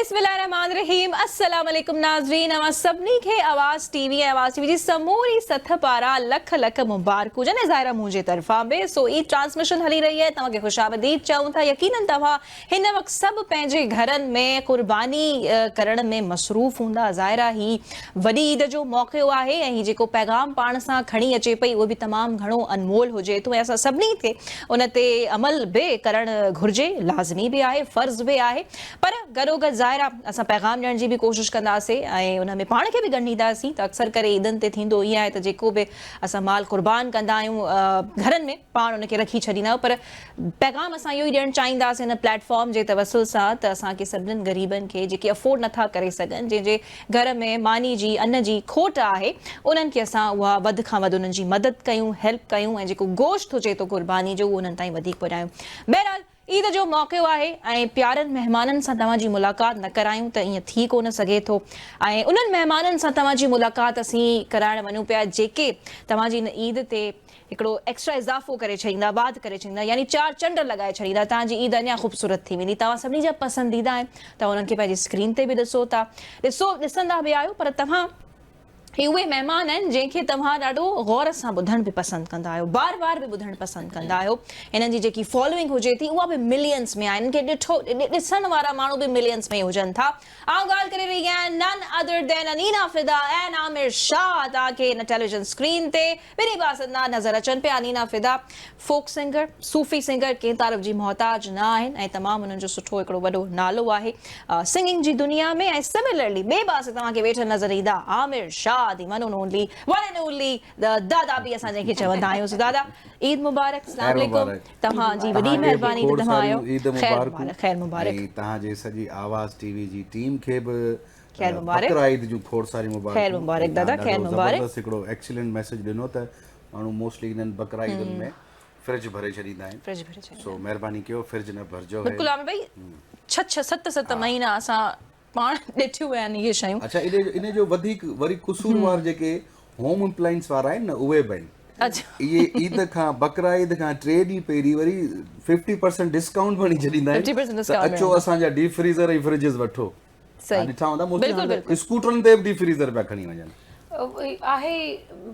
बिस्मिल्लाहिर्रहमानिर्रहीम अस्सलाम वालेकुम नाज़रीन अवां सभिनी खे आवाज़ टीवी जी समूरी सथ पारा लख लख मुबारकूं जने ज़ाहिरा मुंहिंजे तरफ़ां बि सो ई ट्रांसमिशन हली रही है तव्हांखे ख़ुशामदीद चऊं था यकीनन तव्हां हिन वक़्तु सभु पंहिंजे घरनि में क़ुर्बानी करण में मसरूफ़ हूंदा ज़ाहिरा ही वॾी ईद जो मौक़ो आहे ऐं जेको पैगाम पाण सां खणी अचे पई उहो बि तमामु घणो अनमोल हुजे थो ऐं असां सभिनी खे उन ते अमल बि करणु घुरिजे लाज़मी बि आहे फ़र्ज़ बि आहे पर गॾोगॾु ज़ाहिरा असां पैगाम ॾियण जी बि कोशिशि कंदासीं ऐं उन में पाण खे बि ॻंढींदासीं त अक्सर करे ईदनि ते थींदो ईअं आहे त जेको बि असां माल क़ुर्बान कंदा आहियूं घरनि में पाण उनखे रखी छॾींदा आहियूं पर पैगाम असां इहो ई ॾियणु चाहींदासीं हिन प्लेटफॉर्म जे तवसुल सां त असांखे सभिनीनि ग़रीबनि खे जेके अफोर्ड नथा करे सघनि जंहिंजे घर में मानी जी अन्न जी खोट आहे उन्हनि खे असां उहा वधि खां वधि उन्हनि जी मदद कयूं हेल्प कयूं ऐं जेको गोश्त हुजे थो क़ुर्बानी जो उहो उन्हनि ताईं वधीक पुॼायूं। बहरहाल ईद जो मौक़ो आहे ऐं प्यारनि महिमाननि सां तव्हांजी मुलाक़ात न करायूं त ईअं थी कोन सघे थो ऐं उन्हनि महिमाननि सां तव्हांजी मुलाक़ात असीं कराइण वञूं पिया जेके तव्हांजी हिन ईद ते हिकिड़ो एक्स्ट्रा इज़ाफ़ो करे छॾींदा वाध करे छॾींदा यानी 4 चंड लॻाए छॾींदा तव्हांजी ईद अञा ख़ूबसूरत थी वेंदी तव्हां सभिनी जा पसंदीदा आहिनि तव्हां उन्हनि खे पंहिंजी स्क्रीन ते बि ॾिसो था ॾिसंदा बि आहियो पर तव्हां हे उहे महिमान आहिनि जंहिंखे तव्हां ॾाढो गौर सां ॿुधणु बि पसंदि कंदा आहियो बार बार बि ॿुधणु पसंदि कंदा आहियो हिननि जी जेकी फॉलोइंग हुजे थी उहा बि मिलियंस में आहे हिननि खे ॾिसण वारा माण्हू बि मिलियंस में हुजनि था आउं ॻाल्हि करे रही आहियां नन अदर देन अनीना फिदा एंड आमिर शाह तव्हांखे हिन टेलीविजन स्क्रीन ते ॿिन्ही बासंदा नज़र अचनि पिया अनीना फिदा फोक सिंगर सूफ़ी सिंगर कंहिं तारीफ़ जी मोहताज न आहिनि ऐं तमामु हुननि जो सुठो हिकिड़ो वॾो नालो आहे सिंगिंग जी दुनिया में ऐं सिमिलरली ॿिए पासे तव्हांखे वेठे नज़र ईंदा Aamir Shah the one and only दादा भी असां जंहिंखे चवंदा आहियूं दादा ईद मुबारक अस्सलाम वालेकुम तव्हांजी वॾी महिरबानी त तव्हां आयो ख़ैर मुबारक ऐं तव्हांजे सॼी आवाज़ टीवी जी टीम खे बि ख़ैर मुबारक बकरा ईद जूं खोड़ सारी मुबारक ख़ैर मुबारक दादा ख़ैर मुबारक ज़बरदस्त हिकिड़ो एक्सीलेंट मैसेज ॾिनो त माण्हू मोस्टली इन्हनि बकरा ईदुनि में फ्रिज भरे छॾींदा आहिनि फ्रिज भरे छॾींदा सो महिरबानी कयो फ्रिज न भरिजो बिल्कुलु आमिर भाई 6-7 महीना असां पाण ॾिठियूं आहिनि इहे शयूं अच्छा इन जो वधीक वरी कसूरवार जेके होम अप्लायंस वारा आहिनि न उहे बि आहिनि इहे ईद खां बकरा ईद खां 3 ॾींहं पहिरीं वरी 50% डिस्काउंट खणी छॾींदा आहिनि त अचो असांजा डीप फ्रीज़र ऐं फ्रिजिस वठो ॾिठा हूंदा मोस्टली स्कूटरनि ते बि डीप फ्रीज़र पिया खणी वञनि आहे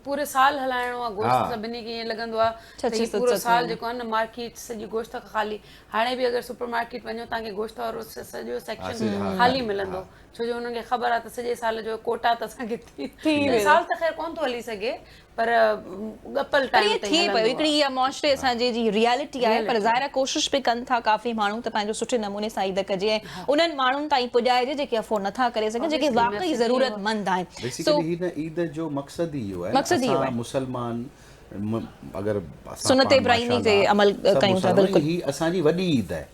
पूरे साल हलाइणो आहे गोश्त सभिनी खे ईअं लॻंदो आहे त पूरो साल जेको आहे न मार्केट सॼी गोश्त खां ख़ाली हाणे बि अगरि सुपर मार्केट वञो तव्हांखे गोश्त वारो सॼो सेक्शन ख़ाली मिलंदो छो जो हुननि खे ख़बर आहे त सॼे साल जो कोटा त असांखे थी साल त ख़ैर कोन थो हली सघे पर गपल टाइम थी पियो हिकिड़ी इहा मुआशरे असांजी जी रियलिटी आहे पर ज़ाहिर कोशिशि बि कनि था काफ़ी माण्हू त पंहिंजो सुठे नमूने सां ईद कजे ऐं उन्हनि माण्हुनि ताईं पुॼाइजे जेके अफोर्ड नथा करे सघनि जेके वाक़ई ज़रूरतमंद आहिनि बेसिकली हिन ईद जो मक़सदु ई इहो आहे असां मुसलमान अगर सुन्नत इब्राहिमी ते अमल कयूं था बिल्कुलु ही असांजी वॾी ईद आहे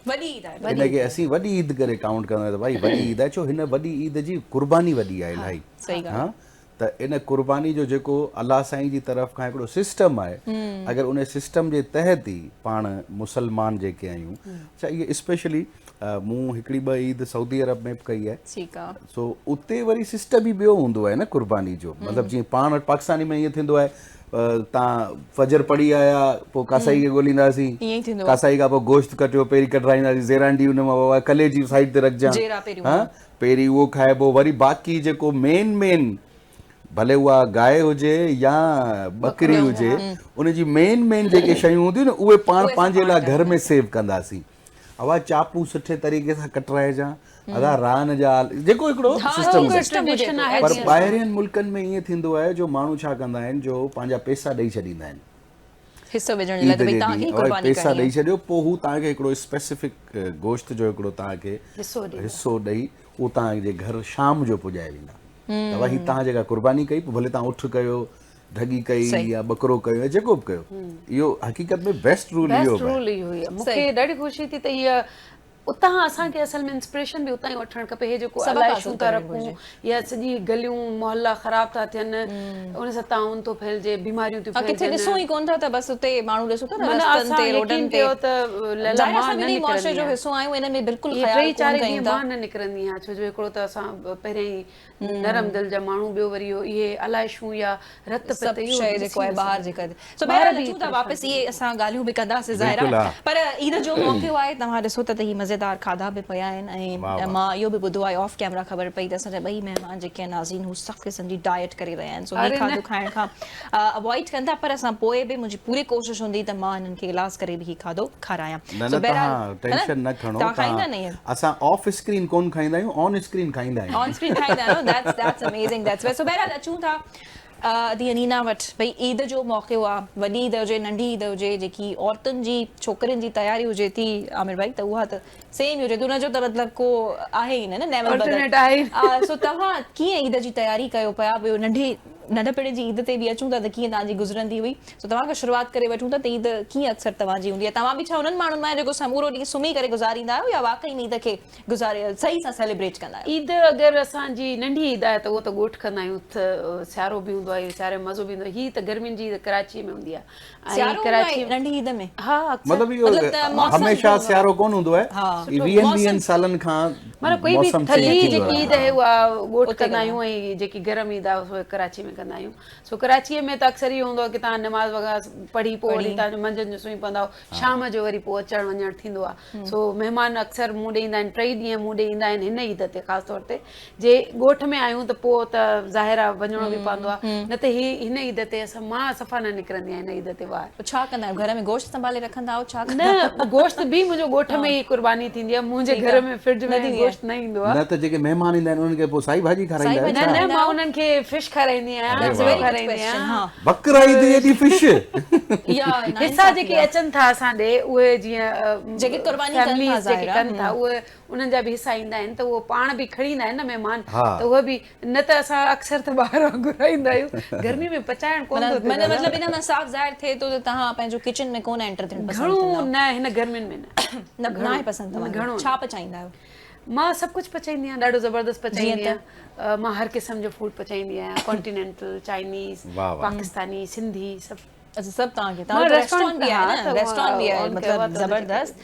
हिनखे असीं वॾी ईद करे काउंट कंदा आहियूं त भाई वॾी ईद आहे छो हिन वॾी ईद जी क़ुर्बानी वॾी आहे इलाही हा त इन क़ुर्बानी जो जेको अलाह साईं जी तरफ़ खां हिकिड़ो सिस्टम आहे अगरि उन सिस्टम जे तहत ई पाण मुसलमान जेके आहियूं अच्छा इहे स्पेशली मूं हिकिड़ी ॿ ईद सऊदी अरब में बि कई आहे सो उते वरी सिस्टम ई ॿियो हूंदो आहे न क़ुर्बानी जो मतिलबु जीअं पाण वटि पाकिस्तानी में ईअं थींदो आहे तव्हां फजर पढ़ी आया पोइ कासाई खे ॻोल्हींदासीं कासाई खां पोइ गोश्त कटियो पहिरीं कटराईंदासीं ज़ेरांडी हुन मां कले जी साइड ते रखजांइ हा पहिरीं उहो खाइबो वरी बाक़ी जेको मेन भले उहा गांइ हुजे या बकरी हुजे उनजी मेन जेके शयूं हूंदियूं न उहे पाण पंहिंजे लाइ घर में सेव कंदासीं अवा चापू सुठे तरीक़े सां कटराइजां अदा रान जा जेको हिकिड़ो सिस्टम आहे पर ॿाहिरियनि मुल्कनि में ईअं थींदो आहे जो माण्हू छा कंदा आहिनि जो पंहिंजा पैसा ॾेई छॾींदा आहिनि पैसा ॾेई छॾियो पोइ हू तव्हांखे हिकिड़ो स्पेसिफिक गोश्त जो हिकिड़ो तव्हांखे हिसो ॾेई उहो तव्हांजे घर शाम जो पुॼाए वेंदा त वरी तव्हां जेका क़ुर्बानी कई पोइ भले तव्हां उठ कयो ढगी कई या बकरो कयो जेको बि कयो इहो हक़ीक़त में बेस्ट रूल इहो आहे मूंखे ॾाढी ख़ुशी थी त इहा उतां असांखे असल में इंस्पिरेशन बि उतां ई वठणु खपे हे जेको अलाइशूं था रखूं या सॼी गलियूं मोहल्ला ख़राब था थियनि उन सां ताउन थो फैलिजे बीमारियूं थियूं किथे ॾिसूं ई कोन था त बसि उते माण्हू ॾिसो था रस्तनि ते रोडनि ते मुआशरे जो हिसो आहियूं इन में बिल्कुलु 3-4 ॾींहं मां न निकिरंदी आहियां छो जो हिकिड़ो त असां पहिरियों ई नरम दिल जा माण्हू ॿियो वरी इहे अलाइशूं या रत पत शइ जेको आहे ॿाहिरि जे करे सो बहरहाल अचूं था वापसि इहे असां ॻाल्हियूं बि कंदासीं ज़ाहिरा पर ईद जो मौक़ो आहे तव्हां ॾिसो त ही मज़ेदार खाधा बि पिया आहिनि ऐं मां इहो बि ॿुधो आहे ऑफ कैमरा ख़बर पई त असांजा ॿई महिमान जेके आहिनि नाज़रीन हू सख़्तु क़िस्म जी डाइट करे रहिया आहिनि सो हीउ खाधो खाइण खां अवॉइड कंदा पर असां पोइ बि मुंहिंजी पूरी कोशिशि हूंदी त मां हिननि खे इलाज करे बि हीउ खाधो खारायां। टेंशन न खणो, तव्हां खाईंदा न इहो? असां ऑफ स्क्रीन कोन खाईंदा आहियूं, ऑन स्क्रीन खाईंदा आहियूं। ऑन स्क्रीन खाईंदा आहियो, दैट्स अमेजिंग, दैट्स सो बहरहाल अचूं था दी अनीना वटि। भई ईद जो मौक़ो आहे, वॾी ईद हुजे नंढी ईद हुजे, जेकी औरतुनि जी छोकिरियुनि जी तयारी हुजे थी आमिर भाई, त उहा त सेम ई हुजे थी, उनजो त मतिलबु को आहे ई न नेवर बदल। सो तव्हां कीअं ईद जी तयारी कयो पिया? ॿियो नंढपिण जी ईद ते बि अचूं था त कीअं तव्हांजी गुज़रंदी हुई? सो तव्हां खां शुरूआति करे वठूं था त ईद कीअं अक्सर तव्हांजी हूंदी आहे? तव्हां बि छा उन्हनि माण्हुनि में जेको समूरो ॾींहुं सुम्ही करे गुज़ारींदा आहियो या वाक़ई में ईद खे सही सां सेलिब्रेट कंदा आहियो? ईद अगरि असांजी नंढी ईद आहे त उहो त ॻोठ कंदा आहियूं, सियारो बि हूंदो आहे, सियारे में मज़ो बि हूंदो आहे। हीअ त गर्मियुनि जी कराची में हूंदी आहे, कराची नंढी ईद में मतिलबु इहो हमेशा सियारो कोन हूंदो आहे, 20 सालनि खां मतलब कोई भी थधी जेकी ईद है उहा ॻोठ कंदा आहियूं ऐं जेकी गरम ईद आहे उहा कराची में कंदा आहियूं। सो कराचीअ में त अक्सर इहो हूंदो आहे की तव्हां नमाज़ वग़ैरह पढ़ी पोइ वरी तव्हां मंझंदि जो सुम्ही पवंदा, शाम जो वरी पोइ अचणु वञणु थींदो आहे। सो महिमान अक्सर मूं ॾे ईंदा आहिनि, 3 ॾींहं मूं ॾे ईंदा आहिनि हिन ईद ते ख़ासि तौर ते। जे ॻोठ में आहियूं त पोइ त ज़ाहिर आहे वञिणो बि पवंदो आहे, न त हिन ईद ते मां सफ़ा न निकिरंदी आहियां हिन ईद ते ॿाहिरि। छा कंदा आहियो घर में? गोश्त संभाले रखंदा आहियो छा? न, गोश्त बि मुंहिंजो ॻोठ में ई कुर्बानी थींदी आहे, मुंहिंजे घर में फ्रिज में गोश्त न ईंदो आहे। त जेके महिमान ईंदा आहिनि उन्हनि खे पोइ साई भाॼी खाराईंदा आहियो? न, मां उन्हनि खे फिश खाराईंदी आहियां। बकरा ईद जी फिश हिसा जेके अचनि था असां ॾे, उहे जीअं जेके कुर्बानी कनि था उहे उन्हनि जा बि हिसा ईंदा आहिनि त उहो पाण बि खणी ईंदा आहिनि न महिमान, त उहे बि न त असां अक्सर त ॿाहिरां घुराईंदा आहियूं, गर्मी में पचाइण कोन थो थिए। मतिलबु इन में साफ़ ज़ाहिर थिए थो त तव्हां पंहिंजो किचन में कोन एंटर थियण पसंदि कंदा घणो न, हिन गर्मियुनि में न आहे पसंदि तव्हांखे? छा पचाईंदा आहियो? मां सभु कुझु पचाईंदी आहियां, ॾाढो ज़बरदस्त पचाईंदी आहियां। मां हर क़िस्म जो फूड पचाईंदी आहियां, कॉन्टिनेंटल, चाइनीज़, पाकिस्तानी, सिंधी, सभु। अच्छा सब तव्हांखे रेस्टोरेंट बि आहे न? रेस्टोरेंट बि आहे, मतिलबु ज़बरदस्त।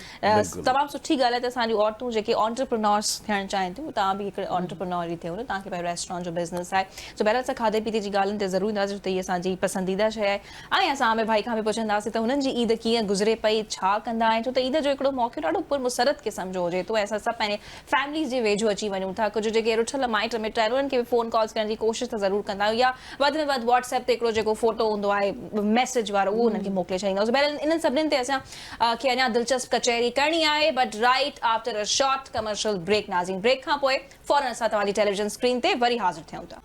तमामु सुठी ॻाल्हि आहे त असांजी औरतूं जेके ऑन्टरप्रेन्योर्स थियणु चाहिनि थियूं, तव्हां बि हिकिड़े ऑन्टरप्रेन्योर ई थियो न, तव्हांखे पंहिंजो रेस्टोरेंट जो बिज़नेस आहे। सो बहरहाल असां खाधे पीते जी ॻाल्हियुनि ते ज़रूरु ईंदासीं, त हीअ असांजी पसंदीदा शइ आहे। ऐं असां आमिर भाई खां बि पुछंदासीं त हुननि जी ईद कीअं गुज़रे पई, छा कंदा आहिनि, छो त ईद जो हिकिड़ो मौक़ो ॾाढो पुरमुसरत क़िस्म जो हुजे थो। असां सभु पंहिंजे फैमिलीज़ जे वेझो अची वञूं था, कुझु जेके रुठल माइट मिट आहिनि उन्हनि खे बि फ़ोन कॉल्स करण जी कोशिशि त ज़रूरु कंदा आहियूं, या वधि में वधि व्हाट्सएप ते हिकिड़ो जेको फोटो हूंदो आहे मैसेज वारो, उहो उन्हनि खे मोकिले छॾींदासीं। बहरहाल इन्हनि सभिनीनि ते असां खे अञा दिलचस्प कचहरी करणी आहे, but right after a short commercial break. नाज़रीन, ब्रेक खां पोइ फौरन असां तव्हांजी टेलीविजन स्क्रीन ते वरी हाज़िर थियूं था।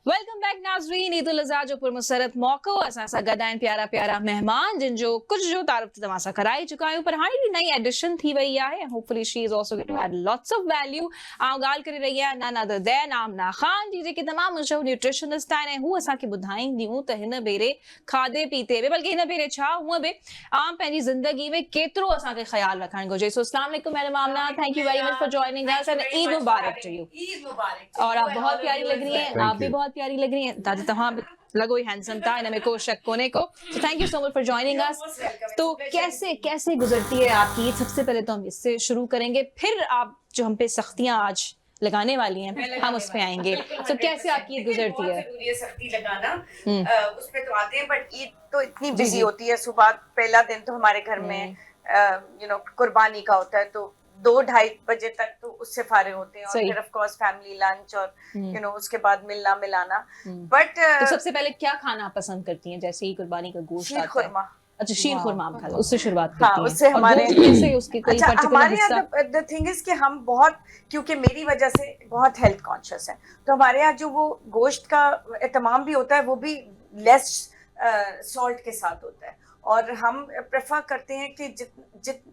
वेलकम बैक नाज़रीन, ईद उल अज़हा जो पुरमुसरत मौक़ो, असां सां गॾु आहिनि प्यारा प्यारा महिमान जिन जो कुझु जो तारीफ़ तव्हां सां कराए चुका आहियूं, पर हाणे नई एडिशन थी वई आहे। Hopefully she is also going to add lots of value. ऐं ॻाल्हि करे रही आहियां नन अदर देन आमना ख़ान जी, जेके तमामु मशहूरु न्यूट्रिशनिस्ट आहिनि, हू असांखे ॿुधाईंदियूं त हिन भेरे खाधे पीते में, बल्कि हिन भेरे छा हूअं बि आम पंहिंजी ज़िंदगी में केतिरो असांखे ख़्यालु रखणु घुरिजे। सो अस्सलाम वालेकुम madam Amna, thank you very much for joining us and Eid मुबारक टू यू। ईद मुबारक। और आप बहुत प्यारी लग रही हैं, आप भी बहुत प्यारी लग रही हैं, दादी तमाम लगो ही हैंडसम था, इनमें कोई शक कोने को। तो thank you so much for joining अस। तो कैसे गुजरती है आपकी ईद? सबसे पहले तो हम इससे शुरू करेंगे, फिर आप जो हम पे सख्तियां आज लगाने वाली हैं हम उस पे आएंगे। तो कैसे आपकी ईद गुजरती है? जरूरी है सख्ती लगाना, उस पे तो आते हैं, बट ईद तो इतनी बिजी होती है। सुबह पहला दिन तो हमारे घर में कुर्बानी का होता है, तो 2-2:30 बजे तक तो उससे फारिग होते हैं, और फिर ऑफ कोर्स फैमिली लंच और उसके बाद मिलना मिलाना। बट तो सबसे पहले क्या खाना आप पसंद करती हैं? जैसे ही कुर्बानी का गोश्त आता है। खुरमा। अच्छा, शीर खुरमा आप खाते हैं, उससे शुरुआत करती हैं। उससे हमारे उसकी कोई पर्टिकुलर हिस्सा? द थिंग इज कि हम बहुत, क्योंकि मेरी वजह से बहुत हेल्थ कॉन्शियस है, तो हमारे यहाँ जो वो गोश्त का एहतमाम भी होता है वो भी लेस सॉल्ट के साथ होता है, और हम प्रेफर करते हैं कि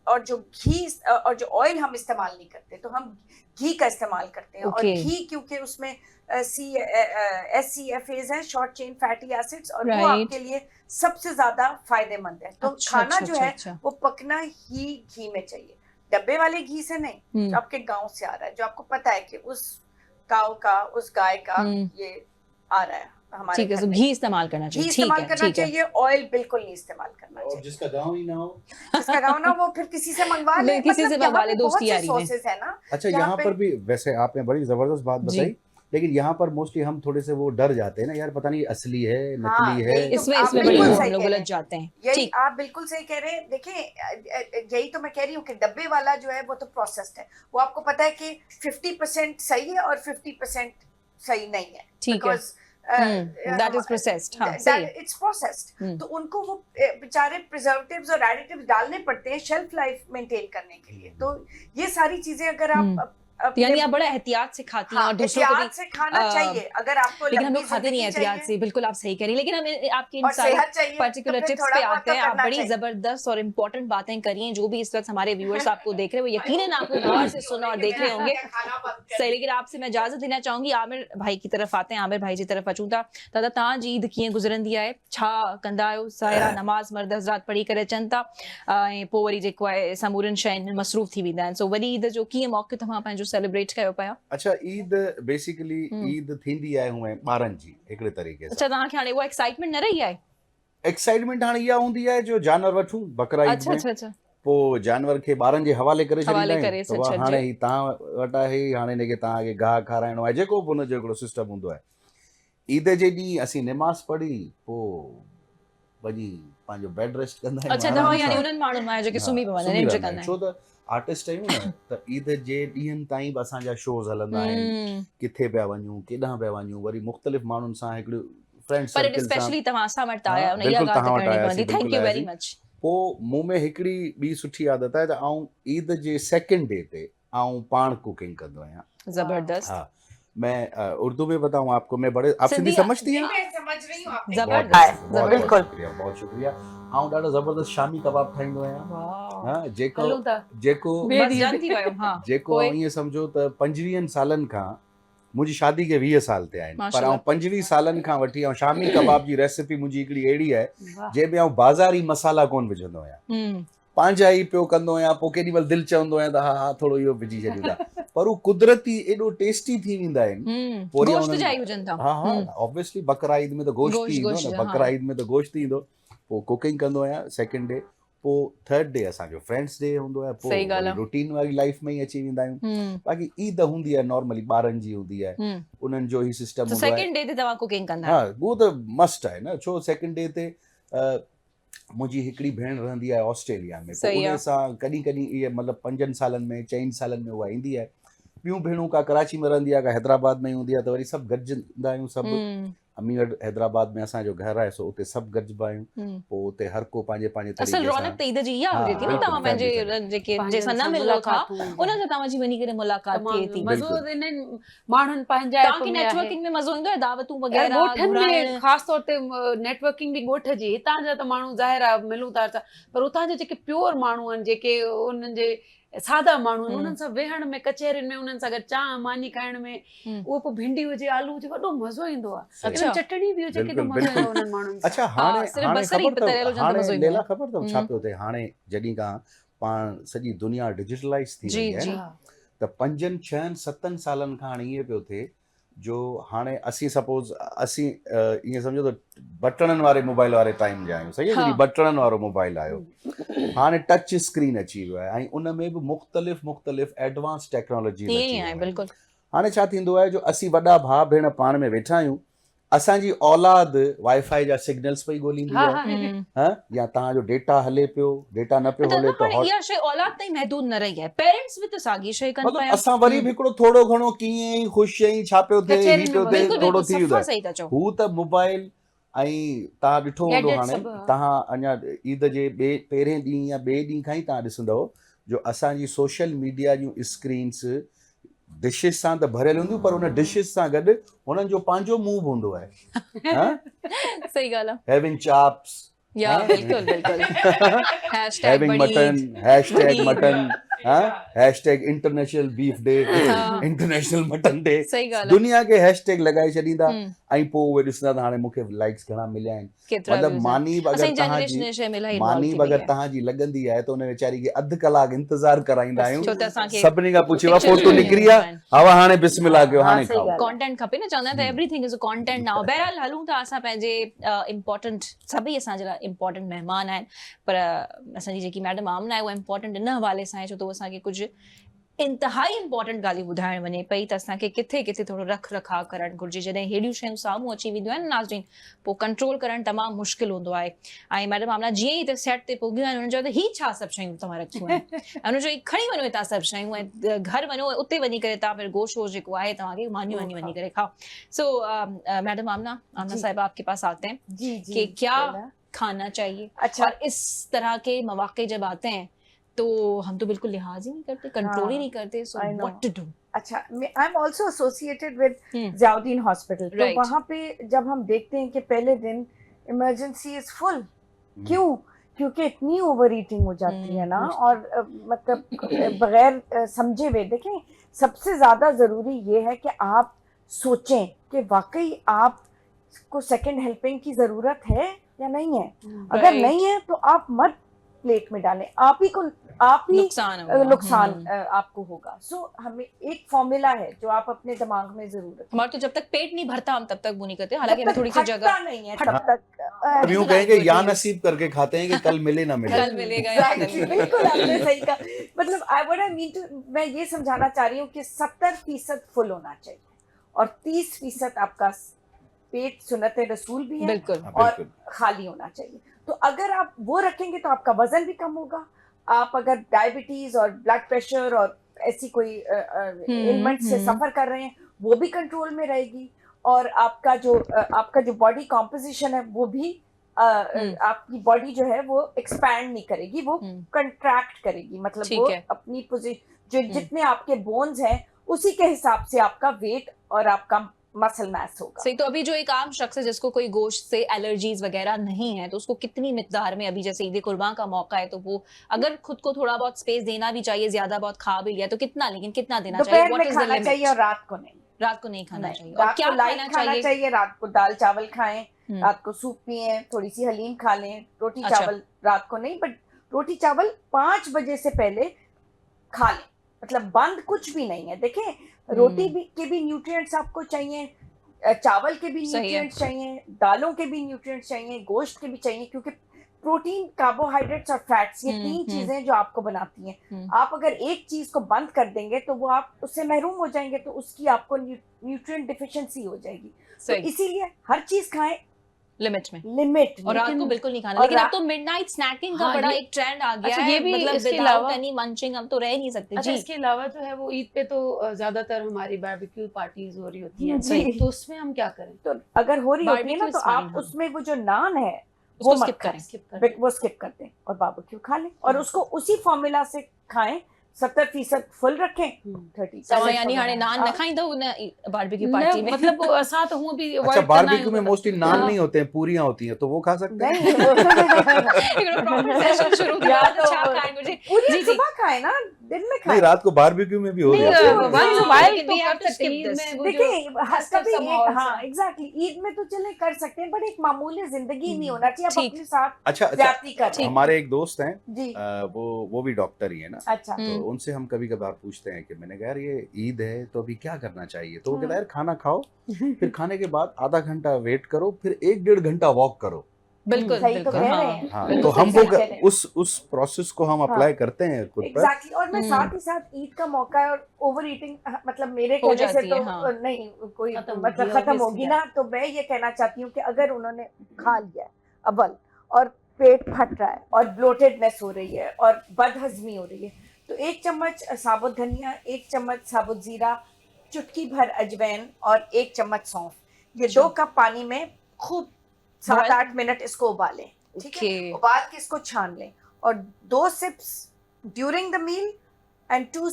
और जो घी और जो ऑयल हम इस्तेमाल नहीं करते, तो हम घी का इस्तेमाल करते हैं। और घी क्योंकि उसमें SCFAs हैं, शॉर्ट चेन फैटी एसिड्स, और वो आपके लिए सबसे ज्यादा फायदेमंद है। तो खाना जो है वो पकना ही घी में चाहिए, डब्बे वाले घी से नहीं, जो आपके गांव से आ रहा है, जो आपको पता है कि उस काऊ का, उस गाय का ये आ रहा है, हमारे ठीक है, घर तो में। घी इस्तेमाल करना घी चाहिए, इस्तेमाल करना ठीक है। चाहिए, ऑयल बिल्कुल नहीं इस्तेमाल करना और चाहिए। जिसका गाँव ही ना हो, जिसका गाँव ना, वो फिर किसी से मंगवा ले, किसी से मतलब मंगवा यहाँ ले पे दोस्ती बहुत से यारी में। सोर्सेज है ना। अच्छा जहाँ यहाँ पे- पर भी वैसे आपने बड़ी जबरदस्त बात जी। बताई, लेकिन यहाँ पर मोस्टली हम थोड़े से वो डर जाते हैं ना यार, पता नहीं असली है हाँ, नकली है। यही तो इसमें आप इसमें बड़ी बिल्कुल वो हम सही लोग कह रहे उलझ हैं। जाते हैं। यही ठीक, आप बिल्कुल सही कह रहे हैं। देखिए यही तो मैं कह रही हूँ कि डब्बे वाला जो है वो तो प्रोसेस्ड है, वो आपको पता है कि 50% सही है और 50% सही नहीं है, ठीक है। that is processed, हाँ, सही है। It's processed. तो उनको वो बेचारे प्रिजर्वेटिव्स और एडिटिव्स डालने पड़ते हैं शेल्फ लाइफ मेंटेन करने के लिए। तो ये सारी चीजें अगर आप यानी आप बड़ा एहतियात से खाती हैं, हाँ, और दूसरों को भी एहतियात से खाना चाहिए अगर आपको लेकिन हम लंबी लोग खाते नहीं हैं जिंदगी एहतियात से, बिल्कुल आप सही कह रही हैं। लेकिन हम आपके इन और सारे सेहत चाहिए, पर्टिकुलर तो फिर टिप्स थोड़ा पे बहुत आते तो हैं। आप करना बड़ी चाहिए। जबरदस्त और इम्पोर्टेंट बातें करी हैं। जो भी इस वक्त हमारे व्यूअर्स आपको देख रहे हैं वो यकीनन आपको गौर से सुना और देख रहे होंगे। सही, लेकिन आपसे मैं इजाजत देना चाहूंगी, आमिर भाई की तरफ आते हैं। आमिर भाई जी तरफ अचूं था दादा, तव्हां जी ईद कीअं गुज़रंदी आहे, छा कंदा आहियो? ज़ाहिरा नमाज़ मर्द हज़रात पढ़ी करे अचनि था, ऐं पोइ वरी जेको आहे समूरनि शयुनि में मसरूफ़ थी वेंदा आहिनि। सो वॾी ईद जो कीअं मौक़ो तव्हां पंहिंजो सेलिब्रेट कयो पिया? अच्छा, ईद बेसिकली ईद थींदी आहे हूअं ॿारनि जी हिकिड़े तरीक़े अच्छा, सां। तव्हांखे हाणे उहा एक्साइटमेंट न रही आहे? एक्साइटमेंट हाणे इहा हूंदी आहे जो जानवर वठूं बकरा ईद अच्छा में, अच्छा अच्छा, पोइ जानवर खे ॿारनि जे हवाले करे छॾींदा हवाले आहियूं, करे त वाह छॾिजे। हाणे ही तव्हां वटि आहे, हाणे हिनखे तव्हांखे गाह खाराइणो आहे, जेको बि हुनजो हिकिड़ो सिस्टम हूंदो आहे। ईद जे ॾींहुं असीं निमाज़ पढ़ी पोइ वञी पंहिंजो बेड रेस्ट कंदा आहियूं। अच्छा, तव्हां यानी उन्हनि माण्हुनि मां आहियो जेके सुम्ही पियो वञनि, निंड कंदा छो त आर्टिस्ट आहियूं न, त ईद जे ॾींहंनि ताईं बि असांजा शोज़ हलंदा आहिनि, आहिनि। किथे पिया वञूं, केॾांहुं पिया वञूं, वरी मुख़्तलिफ़ माण्हुनि सां हिकिड़ो फ्रेंड पर इट सर्किल सां। स्पेशली तव्हां असां वटि त हाँ, आया, उन इहा बिल्कुलु ॻाल्हि त तव्हां वटि करणी आयासीं, पवंदी। थैंक यू वेरी बिल्कुलु मच। पोइ मूं में हिकिड़ी ॿी सुठी आदत आहे त आउं ईद जे सेकेंड डे ते आउं पाण कुकिंग कंदो आहियां। जबरदस्त, हाँ, मैं उर्दू में बताऊं आपको, मैं बड़े आप सिंधी सिंधी समझती हैं? मैं समझ रही हूँ आपने जबरदस्त, बहुत बिल्कुल। शुक्रिया, बहुत शुक्रिया। आउं ॾाढो ज़बरदस्त शामी कबाब ठाहींदो आहियां। वाह, हाँ, जेको हलूं था। जेको बस जन थी वियो। हाँ, जेको पोइ? आउं ईअं सम्झो त 25 सालनि खां, मुंहिंजी शादी खे 20 साल थिया आहिनि, पर माशाल्लाह। आउं 25 सालनि खां वठी आउं शामी कबाब जी रेसिपी मुंहिंजी हिकिड़ी अहिड़ी आहे वाह। जंहिंमें आउं बाज़ारी मसाला कोन विझंदो आहियां, पंहिंजा ई पियो कंदो आहियां। पोइ केॾी महिल दिलि चवंदो आहियां त हा थोरो इहो विझी छॾियूं था, पर उहो कुदरती एॾो टेस्टी थी वेंदा आहिनि। पोइ गोश्त जा ई हुजनि था। हाँ हाँ, ऑब्वियसली बकरा ईद में त गोश्त ईंदो गोश्त न, जा, बकरा हाँ। ईद में त गोश्त ईंदो। पोइ कुकिंग कंदो आहियां सेकेंड डे, पोइ थर्ड डे असांजो फ्रेंड्स डे हूंदो आहे, सही पोइ ॻाल्हि आहे। रूटीन वारी लाइफ में ई अची वेंदा आहियूं। बाक़ी ईद हूंदी आहे नॉर्मली ॿारनि जी हूंदी आहे, उन्हनि जो ई सिस्टम तो हूंदो आहे। सेकंड डे ते तव्हां कुकिंग कंदा हाँ, आहियो? उहो त मस्ट आहे न, छो सेकेंड डे ते मुंहिंजी हिकिड़ी भेण रहंदी आहे ऑस्ट्रेलिया में, सही पोइ आहे। उन सां कॾहिं कॾहिं इहे मतिलबु 5 सालनि में 4 सालनि में उहा ईंदी आहे। ॿियूं भेणूं का कराची में रहंदी आहे, का हैदराबाद में हूंदी आहे, त वरी सभु गॾिजंदा आहियूं सभु। अम्मी वटि हैदराबाद में असांजो घर आहे, सो उते सभु गॾिजबा आहियूं। पोइ उते हर को पंहिंजे पंहिंजे असल तरीक़े रौनक सां। त ईद जी इहा हाँ, हुजे थी न, बिल्कुलु, तव्हां पंहिंजे family जेके पंहिंजनि जंहिंसां न सां मिलो था मुलाक़ातूं। उन सां तव्हांजी वञी करे मुलाक़ात थिए थी। मज़ो त इन्हनि माण्हुनि पंहिंजा तव्हांखे नेटवर्किंग में मज़ो ईंदो आहे, दावतूं वग़ैरह ॻोठनि में घुराइण? ख़ासि तौर ते नेटवर्किंग बि ॻोठ जी, हितां जा त माण्हू ज़ाहिर आहे मिलूं था, पर उतां जा जेके प्योर माण्हू आहिनि, जेके उन्हनि जे सादा माण्हू आहिनि, उन्हनि सां वेहण में, कचहरियुनि में उन्हनि सां गॾु चांहि मानी खाइण में, उहो पोइ भिंडी हुजे आलू हुजे, वॾो मज़ो ईंदो आहे। अच्छा। चटणी बि हुजे, केॾो बिल्कुलु, मज़ो ईंदो बिल्कुलु। उन्हनि माण्हुनि सां। अच्छा, हाणे सिर्फ़ु हाणे बसर ई ख़बर तरियल अथव, हुजनि त मज़ो हाणे ईंदो लेला आहे। ख़बर अथव छा पियो थिए? हाणे जॾहिं खां पाण सॼी दुनिया डिजिटलाइज़ थी जी वई आहे जी, न, त 5 6 7 सालनि खां हाणे ईअं पियो थिए जो हाणे असीं सपोज़ असीं ईअं सम्झो त बटणनि वारे मोबाइल वारे टाइम जा आहियूं, सही आहे, जॾहिं बटणनि वारो मोबाइल आयो, हाणे टच स्क्रीन अची वियो आहे, ऐं उन में बि मुख़्तलिफ़ एडवांस टेक्नोलॉजी ईअं ई आहे बिल्कुलु। हाणे छा थींदो आहे जो असीं वॾा भाउ भेण पाण में वेठा आहियूं, असांजी औलाद वाईफाई जा सिग्नल्स पई ॻोल्हींदी आहे, हाँ, या तव्हांजो डेटा हले पियो, डेटा न पियो हले त हाणे इहा शइ औलाद ताईं महदूद न रही आहे, पेरेंट्स बि त साॻी शइ कनि मतिलबु पिया। असां वरी बि हिकिड़ो थोरो घणो कीअं ई ख़ुशि आहियूं, छा पियो थिए, कचहरियुनि ही पियो में थिए, बिल्कुलु थोरो बिल्कुलु थी सफ़ा वियो सही था चओ। हू त मोबाइल ऐं तव्हां ॾिठो हूंदो Gadgets हाणे, सभु। तव्हां अञा ईद जे पहिरें ॾींहुं या ॿिए ॾींहुं खां ई तव्हां ॾिसंदव जो असांजी सोशल मीडिया जूं स्क्रीन्स डिशिस सां त भरियल हूंदियूं, पर हुन डिशिस सां गॾु हुननि जो पंहिंजो मूव हूंदो आहे। सही ॻाल्हि आहे। हैविंग चाप्स, या बिल्कुल बिल्कुल having mutton, hashtag mutton, hashtag international beef day, international mutton day, सही ॻाल्हि आहे। दुनिया के हैशटैग लगाए छॾींदा ऐं पोइ उहे ॾिसंदा त हाणे मूंखे लाइक्स घणा मिलिया आहिनि। केतिरा मतिलबु views मानीब आहिनि। अगरि असांजी generation शइ में इलाही involve मानीब थी वई अगरि आहे। तव्हांजी लॻंदी आहे त उन वीचारी खे अधु कलाक इंतज़ारु कराईंदा छो त आहियूं, असांखे सभिनी खां पुछियो आहे pictures फोटो खणी निकिरी ईंदा आहे, आहिनि। हवा हाणे बिस्मिल्लाह कयो, हाणे सही खाओ। ॻाल्हि आहे। कंटेंट खपे न, चवंदा आहिनि त everything is a content now. बहरहाल हलूं था असां पंहिंजे इम्पोर्टेंट, सभई असांजे लाइ इम्पोर्टेंट महिमान आहिनि, पर असांजी जेकी मैडम आमना आहे उहा इम्पोर्टेंट इन हवाले सां आहे छो त उहो असांखे कुझु इंतिहाई इम्पोर्टेंट ॻाल्हियूं ॿुधाइण वञे पई त असांखे किथे किथे थोरो रख रखाव करणु घुरिजे। जॾहिं हेॾियूं शयूं साम्हूं अची वेंदियूं आहिनि नाज़रीन, पोइ कंट्रोल करणु तमामु मुश्किल हूंदो आहे। ऐं मैडम आमना जीअं ई हिते सेट ते पुगियूं आहिनि हुननि चयो त हीअ छा सभु शयूं तव्हां रखियूं आहिनि, ऐं हुन चयो खणी वञो हितां सभु शयूं ऐं घर वञो, उते वञी करे तव्हां फिर गोश्त वोश्त जेको आहे तव्हांखे मानियूं वञी करे खाओ। सो मैडम आमना साहिबा आपके पास आते हैं जी कि क्या खाना चाहिए। अच्छा। और इस तरह के मौके जब आते हैं तो हम तो बिल्कुल लिहाज ही नहीं करते, कंट्रोल ही नहीं करते, सो व्हाट टू डू। अच्छा, I am also associated with Ziauddin hospital, तो वहाँ पे जब हम देखते हैं कि पहले दिन इमरजेंसी इज फुल, क्यों? क्योंकि इतनी ओवर ईटिंग हो जाती है ना, और मतलब बगैर समझे हुए। देखें, सबसे ज्यादा जरूरी ये है कि आप सोचें कि वाकई आपको सेकंड हेल्पिंग की जरूरत है या नहीं है। अगर नहीं है तो आप मत प्लेट में डालें, आप ही नुकसान आपको होगा। सो हमें एक फॉर्मूला है जो आप अपने दिमाग में जरूर रखें। हमारा तो जब तक पेट नहीं भरता हम तब तक वो नहीं करते, हालांकि हमें थोड़ी सी जगह नहीं है तब तक हम यूं कहेंगे या नसीब करके खाते हैं कि कल मिले ना मिले। कल मिलेगा। बिल्कुल आपने सही कहा। मतलब व्हाट आई मीन टू, मैं ये समझाना चाह रही हूँ कि 70% फुल होना चाहिए और 30% आपका पेट सुन्नत रसूल भी है बिल्कुल। और खाली होना चाहिए। तो अगर आप वो रखेंगे तो आपका वजन भी कम होगा। आप अगर डायबिटीज और ब्लड प्रेशर और ऐसी कोई एलिमेंट से सफर कर रहे हैं वो भी कंट्रोल में रहेगी, और आपका जो बॉडी कॉम्पोजिशन है वो भी आपकी बॉडी जो है वो एक्सपैंड नहीं करेगी, वो कंट्रैक्ट करेगी। मतलब वो अपनी पोजीशन, जितने आपके बोन्स हैं उसी के हिसाब से आपका वेट और आपका मसल मैस होगा। सही। तो अभी जो एक आम शख्स है जिसको कोई गोश्त से एलर्जीज वगैरह नहीं है, तो उसको कितनी मिकदार में, अभी जैसे ईद कुर्बान का मौका है तो वो अगर खुद को थोड़ा बहुत स्पेस देना भी चाहिए, ज्यादा बहुत खा भी लिया तो कितना, लेकिन कितना देना चाहिए? दोपहर में खाना चाहिए और रात को नहीं। रात को नहीं खाना चाहिए। और क्या खाना चाहिए? रात को दाल चावल खाएं, रात को सूप पिए, थोड़ी सी हलीम खा लें। रोटी चावल रात को नहीं, बट रोटी चावल 5 बजे से पहले खा लें। मतलब बंद कुछ भी नहीं है। देखें, रोटी के भी न्यूट्रिएंट्स आपको चाहिए, चावल के भी न्यूट्रिएंट्स चाहिए, दालों के भी न्यूट्रिएंट्स चाहिए, गोश्त के भी चाहिए, क्योंकि प्रोटीन, कार्बोहाइड्रेट्स और फैट्स, ये 3 चीजें जो आपको बनाती हैं। आप अगर एक चीज को बंद कर देंगे तो वो आप उससे महरूम हो जाएंगे, तो उसकी आपको न्यूट्रिएंट डिफिशिएंसी हो जाएगी। तो इसीलिए हर चीज खाएं लिमिट में, और रात को बिल्कुल नहीं खाना। लेकिन अब तो मिडनाइट स्नैकिंग का बड़ा एक ट्रेंड आ गया है, ये भी मतलब इसके अलावा एनी मंचिंग हम तो रह नहीं सकते। जी, इसके अलावा जो है वो ईद पे तो ज्यादातर हमारी बारबेक्यू पार्टीज हो रही होती हैं, तो उसमें हम क्या करें? तो अगर हो रही होती है ना, तो आप उसमें वो जो नान है वो मत करें, वो स्किप कर दें और बारबेक्यू खा लें, और उसको उसी फॉर्मूला से खाएं। 70% फुल रखें, 30 यानी हाणे नान न खाईंदो उन बारबेक्यू पार्टी में। मतलब असां तो हूं भी अच्छा, बारबेक्यू में मोस्टली नान नहीं होते हैं, पूरियां होती हैं, तो वो खा सकते हैं। प्रॉपर सेशन शुरू किया तो अच्छा खाएं मुझे। जी, सुबह खाएं ना, दिन में खाएं। नहीं, रात को बारबेक्यू में भी हो गया। देखिए, हाँ एग्जैक्टली, ईद में तो चले कर सकते हैं, बट एक मामूली जिंदगी नहीं होना चाहिए। आप अपने साथ अच्छा, हमारे एक दोस्त हैं जी, वो भी डॉक्टर ही है ना। अच्छा, तो उनसे हम कभी कभार पूछते हैं कि मैंने कहा यार ये ईद है तो अभी क्या करना चाहिए, तो वो कहता है यार खाना खाओ, फिर खाने के बाद आधा घंटा वेट करो, फिर 1-1.5 घंटा वॉक करो। बिल्कुल सही तो कह रहे हैं। हाँ, तो हम वो उस प्रोसेस को हम अप्लाई करते हैं खुद पर। एग्जैक्टली। और मैं साथ ही साथ ईद का मौका है और ओवर ईटिंग, मतलब मेरे कहने से तो नहीं कोई मतलब खत्म होगी ना, तो मैं ये कहना चाहती हूँ कि अगर उन्होंने खा लिया अव्वल और पेट फट रहा है और ब्लोटेडनेस हो रही है और बदहजमी हो रही है, तो 1 चम्मच साबुत धनिया, 1 चम्मच साबुत जीरा, चुटकी भर अजवैन और 1 चम्मच सौंफ, ये 2 कप पानी में खूब 7-8 मिनट इसको उबालें। ठीक है, उबाल के इसको छान लें, और 2 sips during the meal and 2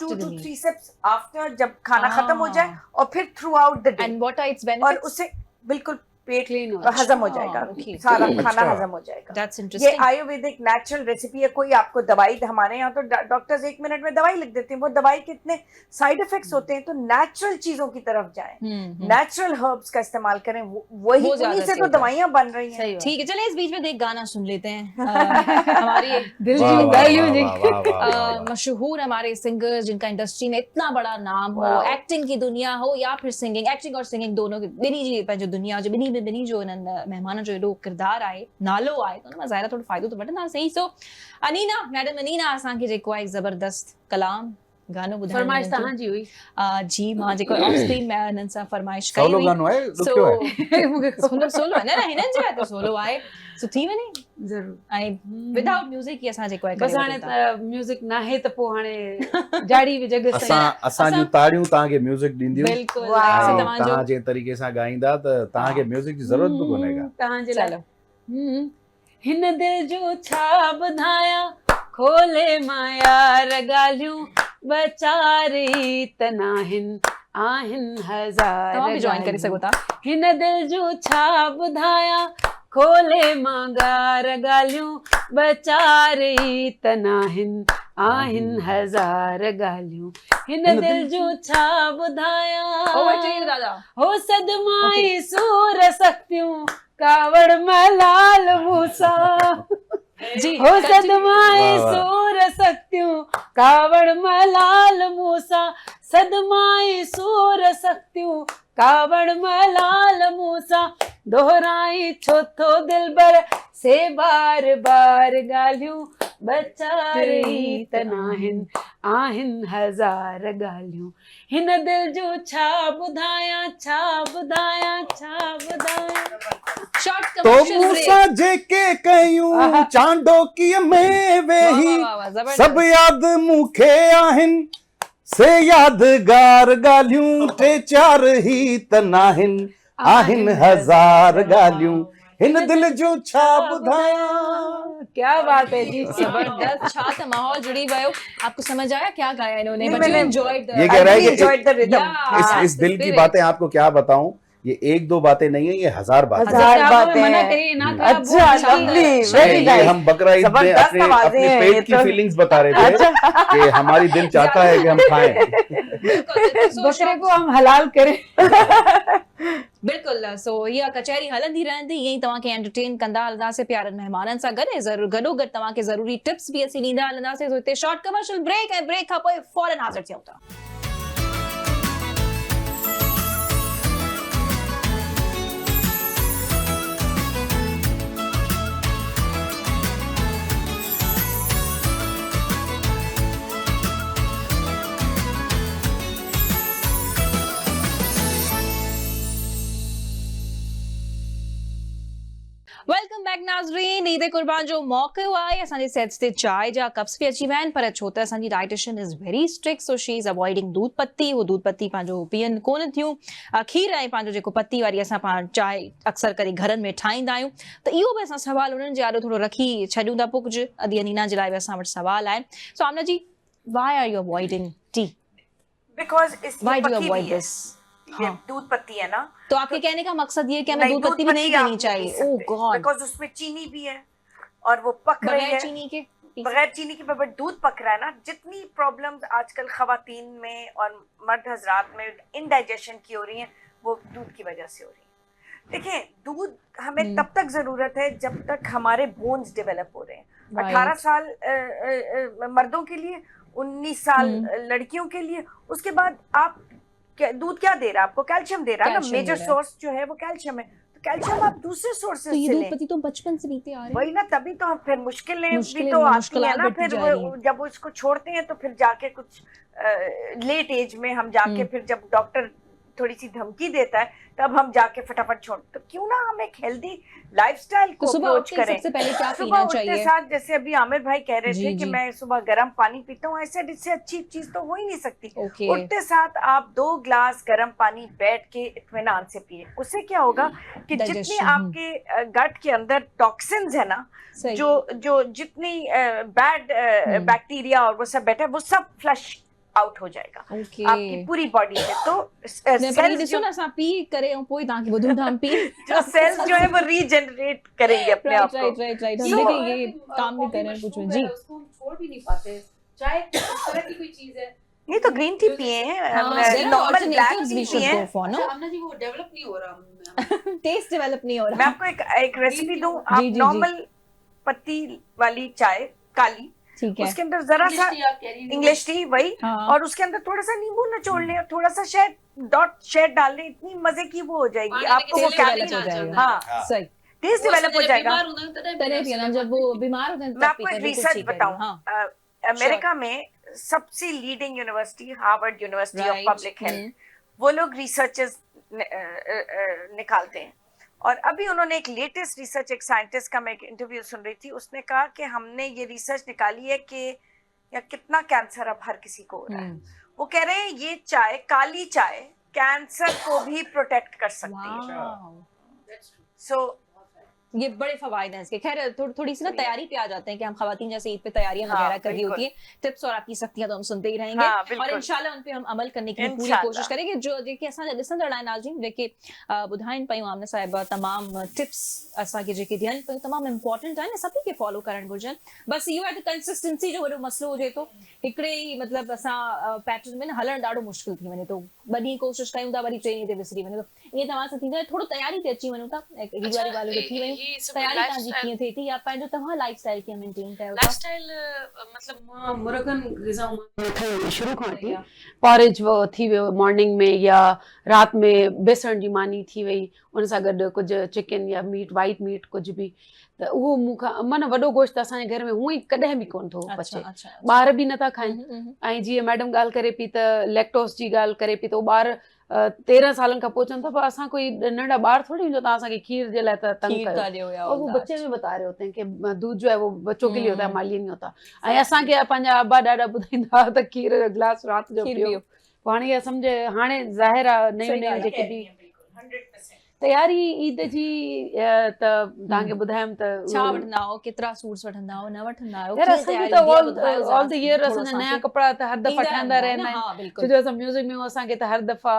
to 3 sips after, जब खाना खत्म हो जाए, और फिर throughout the day. And what are its benefits? और उसे बिल्कुल पेट Clean हो हजम हो अच्छा, जाएगा, okay. सारा खाना अच्छा। हजम हो जाएगा। That's ये interesting. आयुर्वेदिक नेचुरल रेसिपी है। कोई आपको दवाई, हमारे यहाँ तो डॉक्टर्स 1 मिनट में दवाई लिख देते हैं, वो दवाई के इतने साइड इफेक्ट्स होते हैं। तो नेचुरल चीजों की तरफ जाएं, नेचुरल हर्ब्स का इस्तेमाल करें, वही वो ज्यादा उन्हीं से सही तो होता है। दवाइयां बन रही हैं। सही बात। ठीक है, चलिए इस बीच में एक गाना सुन लेते हैं। हमारी दिल वाह, जी वाह, गालियो वाह, जी वाह, वाह, वाह, वाह, वाह। मशहूर हमारे सिंगर्स जिनका इंडस्ट्री में इतना बड़ा नाम हो, Wow. एक्टिंग की दुनिया हो या फिर सिंगिंग, एक्टिंग और सिंगिंग दोनों की बिनी जी पर जो दुनिया जो बिनी जो मेहमान जो एॾो किरदार आहे, नालो आहे, तो न ज़ाहिर थोड़ो फ़ाइदो तो वठंदासीं। सो अनीना मैडम, अनीना असांखे जेको आहे ज़बरदस्त कलाम गानो ॿुधाइण फरमाइश वञनि थियूं। तव्हांजी हुई। जी मां जेको ऑफ स्क्रीन मैं हिननि सां फरमाइश कई सवलो हुई। गानो आहे, ॾुखियो आहे? मूंखे सोलो आहे न, हिननि जे लाइ त सोलो आहे, सो थी वञे। ज़रूर। ऐं विदाउट म्यूज़िक ही असां जेको आहे बस हाणे त म्यूज़िक नाहे त पोइ हाणे जाड़ी बि जॻह असांजूं ताड़ियूं तव्हांखे म्यूज़िक ॾींदियूं, बिल्कुल वाह। ऐं तव्हांजो तव्हां जे तरीक़े सां ॻाईंदा त तव्हांखे म्यूज़िक जी ज़रूरत बि कोन्हे का। तव्हांजे लाइ चलो हिन दिल जो छा ॿुधायां, खोले मां यार ॻाल्हियूं, बचारी त नाहिन आहिनि हज़ार तव्हां बि जॉइन करे ॻाल्हियूं। सघो था। हिन दिल जो छा ॿुधायां, खोले मां यार ॻाल्हियूं, बचारी त नाहिन आहिनि हज़ार ॻाल्हियूं। हिन दिल जो छा ॿुधायां, ओवर टू यू दादा। हो सदमाई सूर सख्तियूं, कावड़ मलाल मूसा। जी हो सदमाई वाह, वाह। सूर सख्तियूं, कावड़ मलाल मूसा। सदमाई सूर सख्तियूं, कावड़ मलाल मूसा। दोहराई छो थो दिलबर से बार बार ॻाल्हियूं, बचारी त नाहिन आहिनि हज़ार ॻाल्हियूं। हिन दिल जो छा ॿुधायां, छा ॿुधायां, छा ॿुधायां। शॉर्ट तो कमर्शियल मूंसां जेके कयूं चांडोकीअ में वेही, सब याद मूंखे आहिनि से यादगार ॻाल्हियूं। टे चार ही त नाहिन आहिनि हज़ार ॻाल्हियूं। हिन दिल जो छा ॿुधायां। क्या बात है जी। जबरदस्त, छा त माहौल जुड़ी वियो। आपको समझ आया क्या गाया इन्होंने? नहीं, But you मैंने- enjoyed the- ये कह रहा है कि enjoyed the rhythm। Yeah, इस दिल की spirit. बातें आपको क्या बताऊं, ये एक दो बातें नहीं है, ये हजार बातें हैं। हजार आप बातें मना हैं। करिए ना, अच्छा, lovely, very ये nice। हम बकरा ईद में जबरदस्त अपने आवाजें अपने हैं पेट ये की तो। फीलिंग्स बता रहे थे कि हमारी दिल चाहता है कि हम खाएं। बकरे को हम हलाल करें। बिल्कुल। सो इहा कचहरी हलंदी रहंदी, ईअं ई तव्हांखे एंटरटेन कंदा हलंदासीं प्यारनि महिमाननि सां गॾु। ज़रूरु गॾोगॾु तव्हांखे ज़रूरी टिप्स बि असीं ॾींदा हलंदासीं। सो हिते शॉर्ट कमर्शियल ब्रेक, ऐं ब्रेक खां पोइ फौरन हाज़िर थियूं था। वेलकम बैक नाज़रीन। ईद कुर्बान जो मौक़ो आहे, असांजे सेट्स ते चांहि जा कप्स बि अची विया आहिनि, पर छो त असांजी dietitian is very strict, so she is avoiding दूध पत्ती। वो दूध पत्ती पंहिंजो पीअनि कोन थियूं। खीर ऐं पंहिंजो जेको पत्ती वारी असां चांहि अक्सर करे घरनि में ठाहींदा आहियूं। त इहो बि असां सुवाल उन्हनि जे आॾो थोरो रखी छॾियूं था। पोइ कुझु अदी अनीना जे लाइ बि असां वटि सुवाल आहिनि। So Amna ji, why are you avoiding tea? Because why do you avoid this? ये दूध पत्ती है ना, तो आपके कहने का मकसद ये है कि हमें नहीं, दूध पत्ती भी नहीं आप पीनी चाहिए? पी ओह सकते, गॉड। बिकॉज उसमें चीनी भी है और वो पक रही बगैर है। चीनी के? बगैर चीनी के बगैर दूध पक रहा है ना। जितनी प्रॉब्लम्स आजकल खवातीन में और मर्द हजरात में इंडाइजेशन की हो रही हैं, वो दूध की वजह से हो रही है। देखिए, दूध हमें तब तक जरूरत है जब तक हमारे बोन्स डेवलप हो रहे हैं। 18 साल मर्दों के लिए, 19 साल लड़कियों के लिए। उसके बाद आप दूध क्या दे रहा है आपको? कैल्शियम दे रहा है ना। मेजर सोर्स जो है वो कैल्शियम है। तो कैल्शियम आप दूसरे सोर्सेज से लें। पति तो बचपन से पीते आ रहे हैं। वही ना, तभी तो हम फिर मुश्किलें भी मुश्किलें तो आती मुश्किलात है ना। बढ़ती फिर जा रही हैं। जब वो इसको छोड़ते हैं तो फिर जाके कुछ लेट एज में हम जाके फिर जब डॉक्टर थोड़ी सी धमकी देता है तब हम जाके फटाफट छोड़। तो क्यों ना हम एक हेल्दी लाइफस्टाइल को सुबह अप्रोच उठते ही करें। सबसे पहले क्या सुबह पीना उठते चाहिए? साथ, जैसे अभी आमिर भाई कह रहे जी, थे कि जी। मैं सुबह गर्म पानी पीता हूँ, ऐसे इससे अच्छी चीज तो हो ही नहीं सकती। Okay. उठते साथ आप 2 ग्लास गर्म पानी बैठ के इत्मीनान से पिए। उससे क्या होगा कि जितनी Digestion, आपके गट के अंदर टॉक्सिन्स है ना, सही। जो जितनी बैड बैक्टीरिया और वो सब बैठा है, वो सब फ्लश आउट हो जाएगा Okay. आपकी पूरी बॉडी से। तो ने पर cells ॾिसो जो न असां पी करे ऐं पोइ तव्हांखे ॿुधूं था हम पी सेल्स जो है वो रीजनरेट करेंगे अपने आप को। राइट हम So, देखें अगर ये कोई काम नहीं कॉफी कर रहे हैं मशरूब कुछ में है, जी। उसको हम छोड़ भी नहीं पाते। चाय इस तरह की कोई चीज है नहीं तो ग्रीन टी पिए हैं, there are normal black alternatives T we should पिए go हैं। for, no? आमना जी वो डेवलप नहीं हो रहा टेस्ट डेवलप नहीं हो मैं रहा। आपको एक रेसिपी दूं, जी, आप जी, जी। नॉर्मल पत्ती वाली चाय काली, ठीक है। उसके अंदर जरा सा इंग्लिश टी वही, हाँ। और उसके अंदर थोड़ा सा नींबू निचोड़ लें और थोड़ा सा शहद डाल लें, इतनी मजे की वो हो जाएगी आपको, वो टेस्ट कैफीन डेवलप हो जाएगा। हाँ सही। टेस्ट डेवलप हो जाएगा। तने पिया जब वो बीमार होते हैं मैं तब आपको पीते एक हैं, बिल्कुल रिसर्च ठीक है। बताऊं, हाँ। अमेरिका में सबसे leading university Harvard university of Right. Public health, वो लोग रिसर्चेस निकालते हैं। और अभी उन्होंने एक लेटेस्ट रिसर्च, एक साइंटिस्ट का मैं एक इंटरव्यू सुन रही थी, उसने कहा कि हमने ये रिसर्च निकाली है कि या कितना कैंसर अब हर किसी को हो रहा है। वो कह रहे हैं ये चाय, काली चाय कैंसर को भी प्रोटेक्ट कर सकती है। वाह। सो ये बड़े फवायद हैं इसके। खैर थोड़ी सी ना तैयारी पे आ जाते हैं कि हम खवातीन जैसे ईद पे तैयारियां हाँ, वगैरह कर रही बिल्कुल। होती है, टिप्स और आपकी सख्तियां तो हम सुनते ही रहेंगे, हाँ, और बिल्कुल। इंशाल्लाह उन पे हम अमल करने की पूरी इंशाल्लाह। कोशिश करेंगे। जो जेके असां ॾिसंदड़ आहिनि नाज़रीन, जेके ॿुधाइनि पियूं आमना साहिबा तमामु टिप्स असांखे जेके ॾियनि पियूं तमामु इंपॉर्टेंट आहिनि, सभिनी खे फॉलो करणु घुरिजनि। बसि इहो आहे त कंसिस्टेंसी जो वॾो मसइलो हुजे थो, हिकिड़े ई मतिलबु असां पैटर्न में न हलणु ॾाढो मुश्किल थी वञे थो। ॿ ॾींहं कोशिशि कयूं था, वरी 3 ॾींहं ते विसरी वञे थो। ईअं तव्हां सां थींदो आहे, थोरो तयारी ते अची वञूं था, हिकु वारी ॻाल्हियूं त थी वयूं, तयारी तव्हांजी कीअं थिए थी या पंहिंजो तव्हां लाइफस्टाइल कीअं मेंटेन कयो था? लाइफस्टाइल मतलब मां मुर्गन ग़िज़ाऊं शुरू खां वठी पॉरेज वो थी वियो मॉर्निंग में, या राति में बेसण जी मानी थी वई, उन सां गॾु कुझु चिकन या मीट, वाइट मीट कुझु बि, त उहो मूंखां माना वॾो गोश्त असांजे घर में हूअं ई कॾहिं बि कोन थो पचे। ॿार बि नथा खाइनि। ऐं जीअं मैडम ॻाल्हि करे पई त लैक्टोस जी ॻाल्हि करे पई, त उहो ॿार 13 सालनि खां पोइ चवनि था, पर असां कोई नंढा ॿार थोड़ी जो तव्हां असांखे खीर जे लाइ त तंग कयो। और वो बच्चे में बता रहे होते हैं कि दूध जो है वो बच्चों के लिए होता है, हमारे लिए नहीं होता। ऐं असांखे पंहिंजा अब्बा ॾाॾा ॿुधाईंदा हुआ त खीर जो गिलास राति जो पियो। हाणे इहा सम्झ, हाणे ज़ाहिर आहे नयूं नयूं जेके बि तयारी ईद जी त तव्हांखे ॿुधायमि त छा वठंदा आहियो, केतिरा सूट्स वठंदा आहियो, न वठंदा आहियो? यार असांखे त ऑल द ईयर असांजा नया कपिड़ा त हर दफ़ा ठहंदा रहंदा आहिनि, छो जो असां म्यूज़िक में असांखे त हर दफ़ा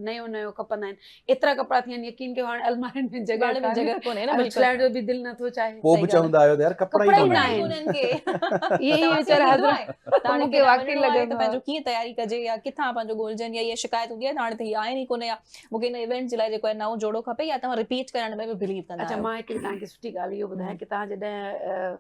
नयो नयो खपंदा आहिनि। एतिरा कपिड़ा थी आहिनि, यकीन कयो हाणे अलमारियुनि में जॻह कोन्हे न, फ्लैट जो बि दिलि नथो चाहे। पोइ बि चवंदा आहियो त यार कपिड़ा ई न आहिनि। उन्हनि खे इहे वीचारा हज़रत मूंखे वाकई लॻंदो आहे पंहिंजो कीअं तयारी कजे या किथां पंहिंजो ॻोल्हजनि, या इहा शिकायत हूंदी आहे हाणे त हीअ आहे ई कोन्हे, या मूंखे हिन इवेंट जे लाइ जेको आहे नओं जोड़ो खपे, या तव्हां रिपीट करण में बि बिलीव कंदा अच्छा, आहियो? मां हिकिड़ी तव्हांखे सुठी ॻाल्हि इहो ॿुधायां कि तव्हां जॾहिं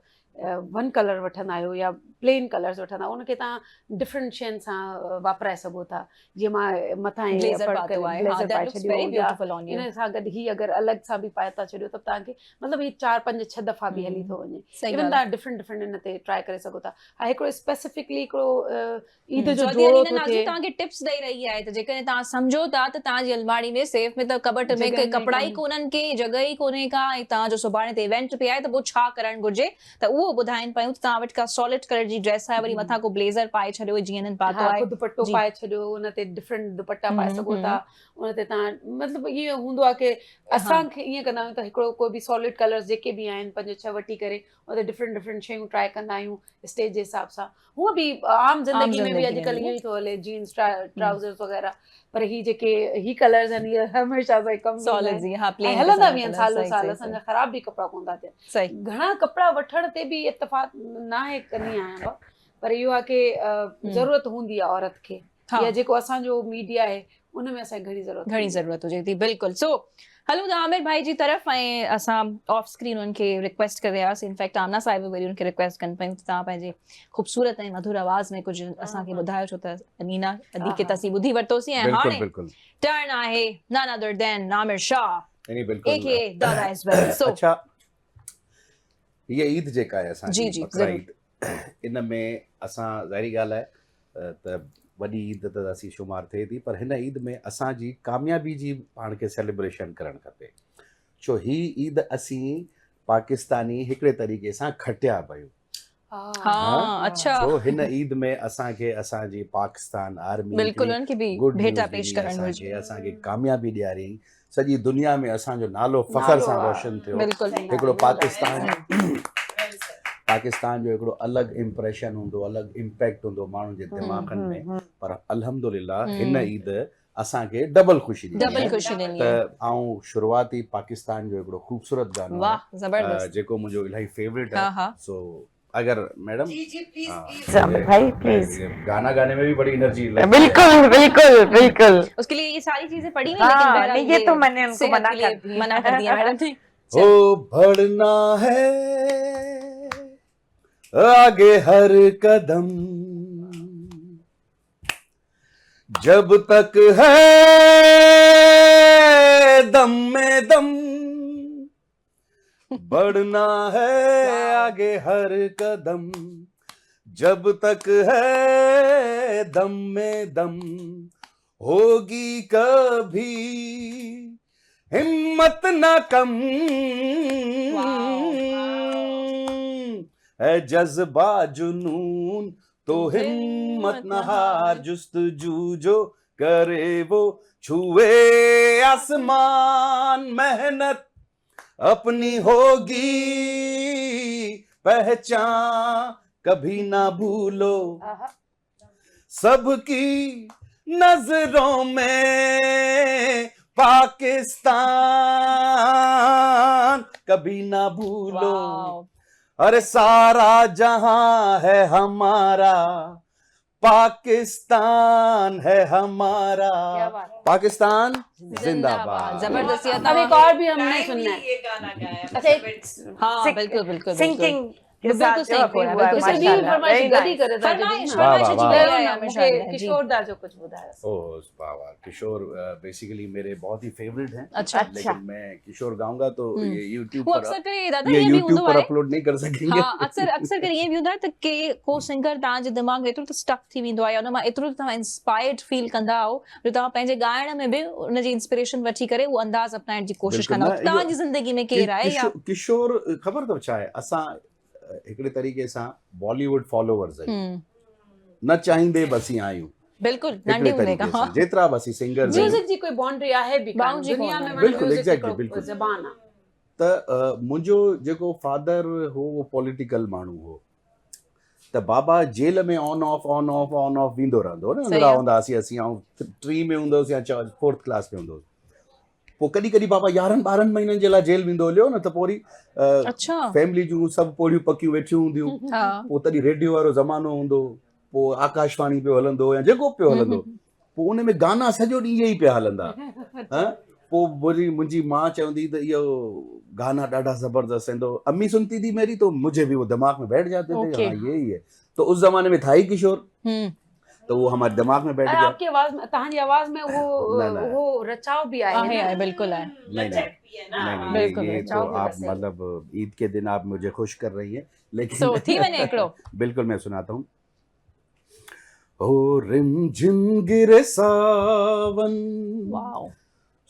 वन कलर वठंदा आहियो या प्लेन कलर्स वठंदा आहियो, उनखे तव्हां डिफरेंट शयुनि सां वापराए सघो था। जीअं मां मथां ब्लेज़र पातो आहे, ब्लेज़र पाए छॾियो, या इन सां गॾु ही अगरि अलॻि सां बि पाए था छॾियो त तव्हांखे मतिलबु ही 4 5 6 दफ़ा बि हली थो वञे। इवन तव्हां डिफरेंट डिफरेंट इन ते ट्राई करे सघो था। ऐं हिकिड़ो स्पेसिफिकली हिकिड़ो ईद जो जोड़ो थो थिए, तव्हांखे टिप्स ॾेई रही आहे त जेकॾहिं तव्हां सम्झो था त तव्हांजी अलमारी में सेफ में त कबट में कपिड़ा ई कोन्हनि के, जॻह ई कोन्हे का, ऐं तव्हांजो सुभाणे ते इवेंट पे आहे त पोइ छा करणु घुरिजे, त उहो ॿुधाइनि पियूं। तव्हां वटि का सॉलिड कलर जी ड्रेस आहे, वरी मथां को ब्लेज़र पाए छॾियो जीअं हिननि पातो आहे, दुपट्टो पाए छॾियो, उन ते डिफरेंट दुपट्टा पाए सघो था, उन ते तव्हां मतिलबु ईअं हूंदो आहे कि असांखे ईअं कंदा आहियूं त हिकिड़ो कोई बि सॉलिड कलर्स जेके बि आहिनि 5 6 वठी करे उन ते डिफरेंट डिफरेंट शयूं ट्राई कंदा आहियूं स्टेज जे हिसाब सां। हूअं बि आम ज़िंदगी में बि अॼुकल्ह इहो ई थो हले, जीन्स ट्राउज़र्स वग़ैरह, पर ही जेके ही कलर्स आहिनि इहे हमेशह सां कम हलंदा बि आहिनि सालो साल, असांजा ख़राब बि कपिड़ा कोन था थियनि। घणा कपिड़ा वठण ते बि इत्तेफ़ाक़ न आहे कंदी आहियां, पर इहो आहे कि ज़रूरत हूंदी आहे औरत खे, या जेको असांजो मीडिया आहे उनमें असांखे घणी ज़रूरत हुजे थी। बिल्कुलु। सो हलूं था आमिर भाई जी तरफ़, ऐं असां ऑफ स्क्रीन उन्हनि खे रिक्वेस्ट करे रहियासीं, इनफैक्ट आमना साहिब वरी उनखे रिक्वेस्ट कनि पियूं तव्हां पंहिंजे ख़ूबसूरत ऐं मधुर आवाज़ में कुझु असांखे ॿुधायो, छो त नीना अदी खे तसी ॿुधी वरितोसीं, ऐं हाणे टर्न आहे none other than Aamir Shah aka दादा एज़ वेल। सो अच्छा, ये ईद जेका आहे असांजी जी बकरा ईद, इन में असां ज़ाहिरी ॻाल्हि आहे त वॾी ईद त असीं शुमार थिए थी, पर हिन ईद में असांजी कामयाबी जी पाण खे सेलिब्रेशन करणु खपे, छो ही ईद असीं पाकिस्तानी हिकिड़े तरीक़े सां खटिया पियूं। अच्छा, तो हिन ईद में असांखे असांजी पाकिस्तान आर्मी बिल्कुलु उन्हनि खे बि भेटा पेश करणु घुरिजे, असांखे कामयाबी ॾियारी, सॼी दुनिया में असांजो नालो फ़ख्र सां रोशन थियो। हिकिड़ो पाकिस्तान पाकिस्तान जो हिकिड़ो अलॻि इम्प्रेशन हूंदो, अलॻि इम्पैक्ट हूंदो माण्हुनि जे दिमाग़नि में, पर अल्हम्दुलिल्लाह हिन ईद असांखे डबल ख़ुशी ॾिनी। त आऊं शुरूआती पाकिस्तान जो हिकिड़ो ख़ूबसूरत गानो आहे जेको मुंहिंजो इलाही फेवरेट आहे। सो अगर मैडम भाई प्लीज, गाना गाने में भी बड़ी एनर्जी। बिल्कुल बिल्कुल बिल्कुल, उसके लिए ये सारी चीजें पढ़ी हुई, लेकिन बहरहाल ये तो मैंने उनको मना कर दिया मैडम ने। ओ बढ़ना है आगे हर कदम, जब तक है दम में दम, बढ़ना है आगे हर कदम, जब तक है दम में दम, होगी कभी हिम्मत न कम, है जज्बा जुनून तो हिम्मत न हार, जुस्तजू जो करे वो छुए आसमान, मेहनत अपनी होगी पहचान, कभी ना भूलो सबकी नजरों में पाकिस्तान, कभी ना भूलो, अरे सारा जहां है हमारा, पाकिस्तान है हमारा, पाकिस्तान जिंदाबाद। जबरदस्ती। अब एक और भी हमने सुनना है, ये गाना गाया। हाँ बिल्कुल बिल्कुल सिंकिंग बिल्कुल सही हो रहा है, बिल्कुल जैसे सही। भी फरमाइश गदी करे था फरमाइश वाह, वाह, फरमाइश वाह। जी है मूंखे किशोर दा जो कुछ ॿुधायो। ओह वाह वाह, किशोर बेसिकली मेरे बहुत ही फेवरेट हैं। अच्छा। लेकिन मैं किशोर गाऊंगा तो ये यूट्यूब वो पर अक्सर करे दादा ये ये भी यूट्यूब हूंदो पर आहे। अपलोड नहीं कर सकेंगे। हाँ अक्सर करे ये भी हूंदो आहे त के को सिंगर तव्हांजे दिमाग़ में एतिरो त स्टक थी वेंदो आहे, उन मां एतिरो तव्हां इंस्पायर्ड फील कंदा आहियो जो तव्हां पंहिंजे ॻाइण में बि उनजी इंस्पिरेशन वठी करे उहो अंदाज़ अपनाइण जी कोशिश कंदा आहियो। तव्हांजी ज़िंदगी में केरु आहे या किशोर ख़बर अथव छा आहे, असां हिकिड़े तरीक़े सां बॉलीवुड फॉलोवर्स आहियूं, न चाहींदे बि असीं आहियूं। बिल्कुल हिकिड़े नंढे हूंदे तरीक़े खां सां जेतिरा बि असीं सिंगर म्यूजिक जी कोई बाउंड्री आहे बि कान Boundary दुनिया में, कोन्हे। बिल्कुल, म्यूजिक exactly, हिकिड़ो बिल्कुल। ज़बान आहे। त मुंहिंजो जेको फादर हो वो पॉलिटिकल माण्हू हो, त बाबा जेल में ऑन ऑफ वेंदो रहंदो न, नंढड़ा हूंदासीं असीं, ऐं 3 में हूंदोसि या 4th क्लास में हूंदोसि, पोइ कॾहिं कॾहिं बाबा 11-12 महीननि जे लाइ जेल वेंदो हलियो न, त पोइ अच्छा फैमिली जूं सभु पोड़ियूं पकियूं वेठियूं हूंदियूं, पोइ तॾहिं रेडियो वारो ज़मानो हूंदो, पोइ आकाशवाणी पियो हलंदो या जेको पियो हलंदो, पोइ उन में गाना सॼो ॾींहुं इहे ई पिया हलंदा। पोइ मुंहिंजी माउ चवंदी त इहो गाना ॾाढा ज़बरदस्त आहिनि, तो अम्मी सुनती थी मेरी, तो मुझे भी वो दिमाग में बैठ जाते थे, हाँ ये ही है। तो उस जमाने में था ही किशोर, तो वो हमारे दिमाग में बैठ गया। आपकी आवाज में, तव्हांजी आवाज में वो रचाव भी आहे। बिल्कुल आहे। नहीं, बिल्कुल, ये तो आप मतलब ईद के दिन आप मुझे खुश कर रही हैं, लेकिन तो थी वने हिकिड़ो। बिल्कुल मैं सुनाता हूँ। ओ रिम झिम गिरे सावन, वाओ,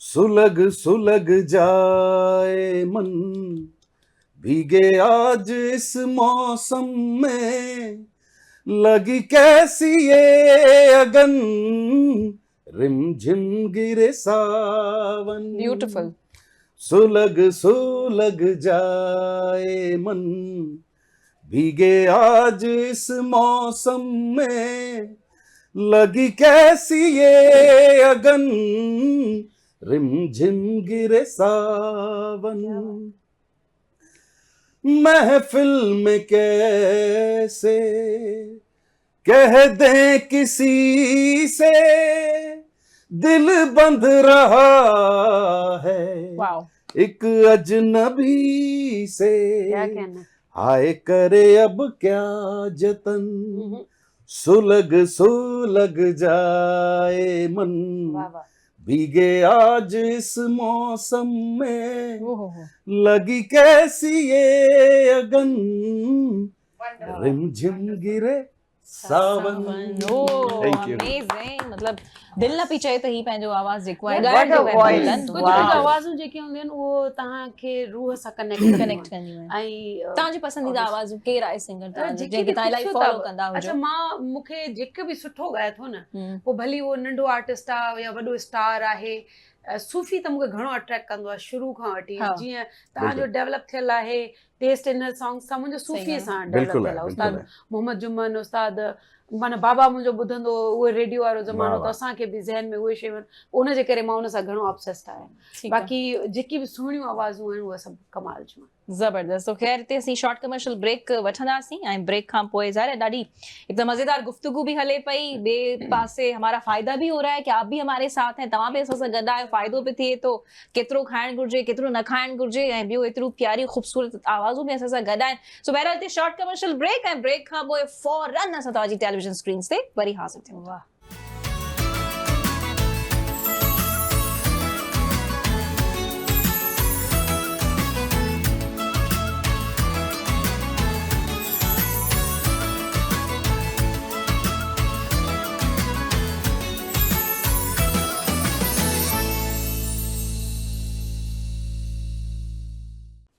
सुलग सुलग जाए मन, भीगे आज इस मौसम में, लगी कैसी ये अगन, रिम झिम गिरे सावन, ब्यूटीफुल, सुलग सुलग जाए मन, भीगे आज इस मौसम में, लगी कैसी ये अगन, रिम झिम गिरे सावन, महफिल में कैसे कह दे किसी से, दिल बंध रहा है वाओ, एक अजनबी से, क्या कहना, हाय करे अब क्या जतन, सुलग सुलग जाए मन, भीगे आज इस मौसम में, लगी कैसी ये अगन, रिम झिम गिरे सावन। Thank you. Amazing, मतलब दिल न पई चए त ही पंहिंजो आवाज़ जेको आहे What a voice. कुझु आवाज़ूं जेके हूंदियूं आहिनि उहो तव्हांखे रूह सां कनेक्ट कंदियूं आहिनि। ऐं तव्हांजी पसंदीदा आवाज़ केरु आहे सिंगर तव्हांजो जंहिंखे तव्हां इलाही पुछो फॉलो था? कंदा हुजो? अच्छा मूंखे जेको बि सुठो ॻाए थो न, पोइ भली उहो नंढो आर्टिस्ट आहे या वॾो स्टार आहे, सूफ़ी त मूंखे घणो अट्रैक्ट कंदो आहे शुरू खां वठी। जीअं तव्हांजो डेवलप थियल आहे टेस्ट इन हर सॉन्ग्स सां मुंहिंजो सूफ़ीअ सां डेवलप बिल्कुलु आहे, थियल आहे। बिल्कुलु उस्ताद मोहम्मद जुमन, उस्ताद माना बाबा मुंहिंजो ॿुधंदो उहो रेडियो वारो ज़मानो, वाह, त वाह। असांखे बि ज़हन में उहे शयूं उनजे करे मां उन सां घणो ऑब्सेस्ड आहियां। ठीकु आहे। बाक़ी जेकी बि सुहिणियूं आवाज़ूं आहिनि उहे सभु कमाल जूं आहिनि। ज़बरदस्त। तो ख़ैर हिते असीं शॉर्ट कमर्शियल ब्रेक वठंदासीं ऐं ब्रेक खां पोइ ज़ाहिर है ॾाढी हिकु मज़ेदार गुफ्तगू भी हले पई, ॿिए पासे हमारा फ़ाइदा भी हो रहा है कि आप भी हमारे साथ हैं, तव्हां बि असां सां गॾु आहियो, फ़ाइदो बि थिए थो, केतिरो खाइणु घुरिजे केतिरो न खाइणु घुरिजे, ऐं ॿियो एतिरो प्यारी ख़ूबसूरत आवाज़ूं बि असां सां गॾु आहिनि। सो बहरहाल हिते शॉर्ट कमर्शियल ब्रेक, ऐं ब्रेक खां पोइ फौरन असां तव्हांजी टेलीविजन स्क्रीन ते वरी हाज़िर थियूं। वाह।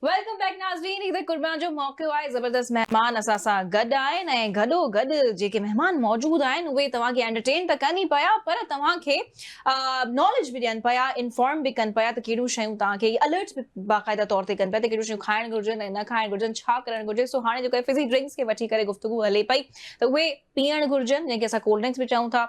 वेलकम बैक नाज़रीन। हिकु कुर्बान जो मौक़ो आहे, ज़बरदस्त महिमान असां सां गॾु आहिनि ऐं गॾो गॾु जेके महिमान मौजूदु आहिनि उहे तव्हांखे एंटरटेन त कनि ई पिया, पर तव्हांखे नॉलेज बि ॾियनि पिया, इन्फॉर्म बि कनि पिया त कहिड़ियूं शयूं तव्हांखे अलर्ट्स बि बाक़ाइदा तौर ते कनि पिया त कहिड़ियूं शयूं खाइणु घुरिजनि ऐं न खाइणु घुरिजनि, छा करणु घुरिजे। सो हाणे जेको आहे फिज़ी ड्रिंक्स खे वठी करे गुफ़्तगू हले पई त उहे पीअणु घुरिजनि, जंहिंखे असां कोल्ड ड्रिंक्स बि चऊं था।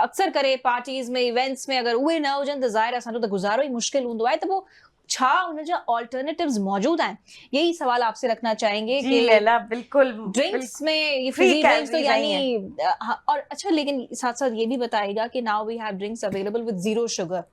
अक्सर करे पार्टीज़ में इवेंट्स में अगरि उहे न हुजनि त ज़ाहिर असांजो त गुज़ारो ई मुश्किल हूंदो आहे, त पोइ छा उनजा ऑल्टरनेटिव्स मौजूद हैं? यही सवाल आपसे रखना चाहेंगे कि लैला बिल्कुल ड्रिंक्स में ये फ्री फिजी ड्रिंक्स तो कैलोरीज यानी और अच्छा, लेकिन साथ साथ ये भी बताइएगा कि now we have drinks available with zero sugar,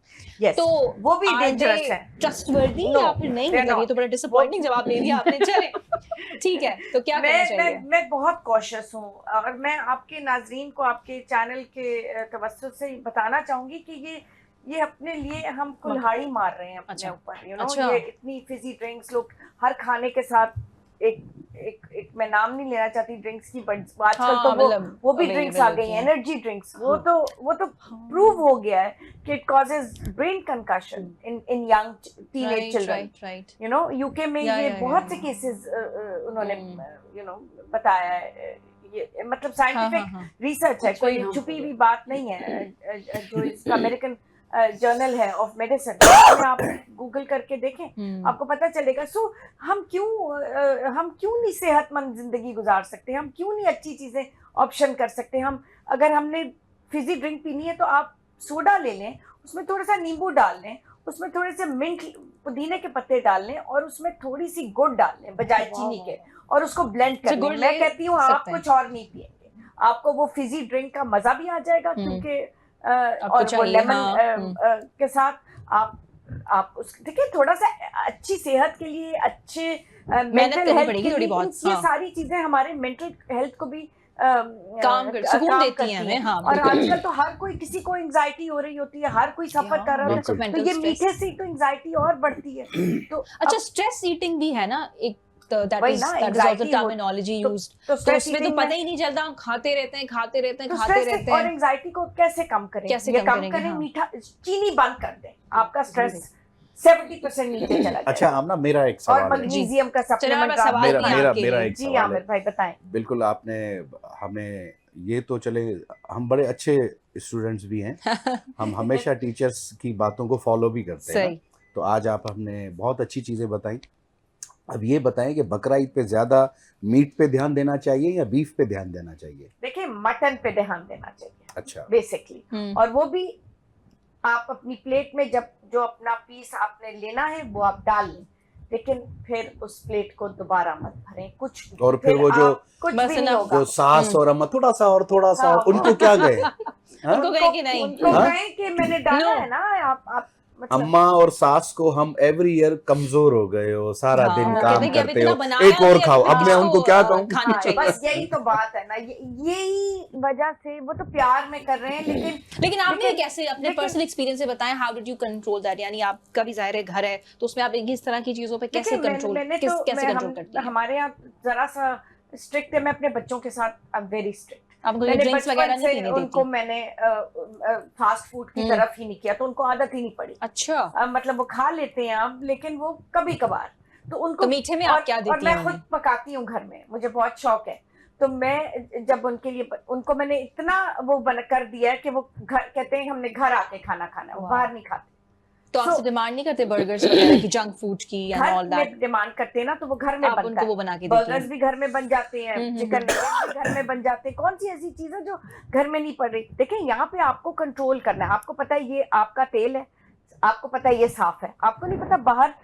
Yes, तो वो भी डेंजरस है। ट्रस्टवर्दी No, या फिर नहीं? they're मतलब ये not. तो बड़ा डिसअपॉइंटिंग जवाब दे दिया आपने। चले ठीक है, तो क्या करना चाहिए? मैं बहुत कॉशियस हूँ और मैं आपके नाजरीन को आपके चैनल के तवज्जुह से बताना चाहूंगी कि ये अपने लिए हम कुल्हाड़ी मार रहे हैं अपने अच्छा, ऊपर, यू नो। अच्छा। ये इतनी फिजी ड्रिंक्स लोग हर खाने के साथ एक मैं नाम नहीं लेना चाहती ड्रिंक्स की, बट आजकल हाँ, तो मतलब वो भी ड्रिंक्स आ गई हैं, एनर्जी ड्रिंक्स। वो तो प्रूव हो गया है कि इट कॉजेज ब्रेन कंकशन इन young teenage children, right. You know. UK में या, ये या, बहुत या, से केसेस उन्होंने यू नो बताया है। ये मतलब साइंटिफिक रिसर्च है, कोई छुपी हुई बात नहीं है। जो इसका अमेरिकन जर्नल है ऑफ मेडिसिन, उसमें आप गूगल करके देखें, आपको पता चलेगा। सो हम क्यों नहीं सेहतमंद जिंदगी गुजार सकते? हम क्यों नहीं अच्छी चीजें ऑप्शन कर सकते? हम अगर हमने फिजी ड्रिंक पीनी है तो आप सोडा ले लें, उसमें थोड़ा सा नींबू डाल लें, उसमें थोड़े से मिंट पुदीने के पत्ते डाल लें और उसमें थोड़ी सी गुड़ डाल लें बजाय चीनी के, और उसको ब्लेंड कर लें। मैं कहती हूँ आप कुछ और नहीं पिएंगे, आपको वो फिजी ड्रिंक का मजा भी आ जाएगा, क्योंकि और वो लेमन के साथ आप उस देखिए थोड़ा सा अच्छी सेहत के लिए, अच्छे मेंटल हेल्थ के लिए, ये सारी चीजें हमारे मेंटल हेल्थ को भी सुकून देती हैं हमें। हाँ, और आजकल तो हर कोई, किसी को एंजाइटी हो रही होती है, हर कोई सफर कर रहा होता है, तो ये मीठे से तो एंजाइटी और बढ़ती है। तो अच्छा, स्ट्रेस ईटिंग भी है ना एक, that is also terminology used, तो उसमें तो पता ही नहीं चलता, हम खाते रहते हैं। और एंजाइटी को कैसे कम करें? कम करें, मीठा चीनी बंद कर दें, आपका स्ट्रेस 70% नीचे चला जाएगा। अच्छा आमना, मेरा एक सवाल और मैग्नीशियम का सप्लीमेंट मेरा एक जी आमिर भाई बताएं। बिल्कुल, आपने हमें ये तो चले, हम बड़े अच्छे स्टूडेंट्स भी हैं, हम हमेशा टीचर्स की बातों को फॉलो भी करते हैं, तो आज आप हमने बहुत अच्छी चीजें बताई। अब ये बताएं कि बकरा ईद पे ज्यादा मीट पे ध्यान देना चाहिए या बीफ पे ध्यान देना चाहिए? देखिए, मटन पे ध्यान देना चाहिए, अच्छा, बेसिकली। और वो भी आप अपनी प्लेट में जब जो अपना पीस आपने लेना है वो आप डाल लें, लेकिन फिर उस प्लेट को दोबारा मत भरें कुछ। और फिर वो जो कुछ भी नहीं होगा, जो सास और अम्मा थोड़ा सा और उनको क्या गए? उनको कहे कि नहीं, उनको कहे कि मैंने डाला है ना, आप मतलब अम्मा और सास को हम एवरी ईयर कमजोर हो गए हो, सारा दिन काम करते हो, एक और खाओ। अब मैं उनको क्या कहूँ? बस यही तो बात है ना, यही वजह से वो तो प्यार में कर रहे हैं। लेकिन आपने कैसे अपने पर्सनल एक्सपीरियंस से बताएं, हाउ डिड यू कंट्रोल दैट? यानी आपका भी जाहिर है घर है, तो उसमें आप इस तरह की चीजों पे कैसे कंट्रोल करती हैं? हमारे यहाँ जरा सा स्ट्रिक्ट है, मैं अपने बच्चों के साथ वेरी स्ट्रिक्ट। आपको ड्रिंक्स वगैरह नहीं पीने देती? उनको मैंने फास्ट फूड की तरफ ही नहीं किया, तो उनको आदत ही नहीं पड़ी। अच्छा, मतलब वो खा लेते हैं अब, लेकिन वो कभी कभार। तो उनको मीठे में आप क्या देती हैं? और मैं खुद पकाती हूँ घर में, मुझे बहुत शौक है, तो मैं जब उनके लिए उनको मैंने इतना वो कर दिया है कि वो घर कहते हैं हमने घर आके खाना खाना है, वो बाहर नहीं खाते। तो आपसे डिमांड नहीं करते बर्गर्स वगैरह की, जंक फूड की एंड ऑल घर दैट? में डिमांड करते हैं ना, तो वो घर में आप बनता उनको वो है। बना के देती हैं। बर्गर्स भी घर में बन जाते हैं, चिकन भी घर में बन जाते हैं। कौन सी ऐसी चीज है जो घर में नहीं पड़ रही? देखिए यहाँ पे आपको कंट्रोल करना है। आपको पता है ये आपका तेल है, आपको पता है ये साफ है। आपको नहीं पता बाहर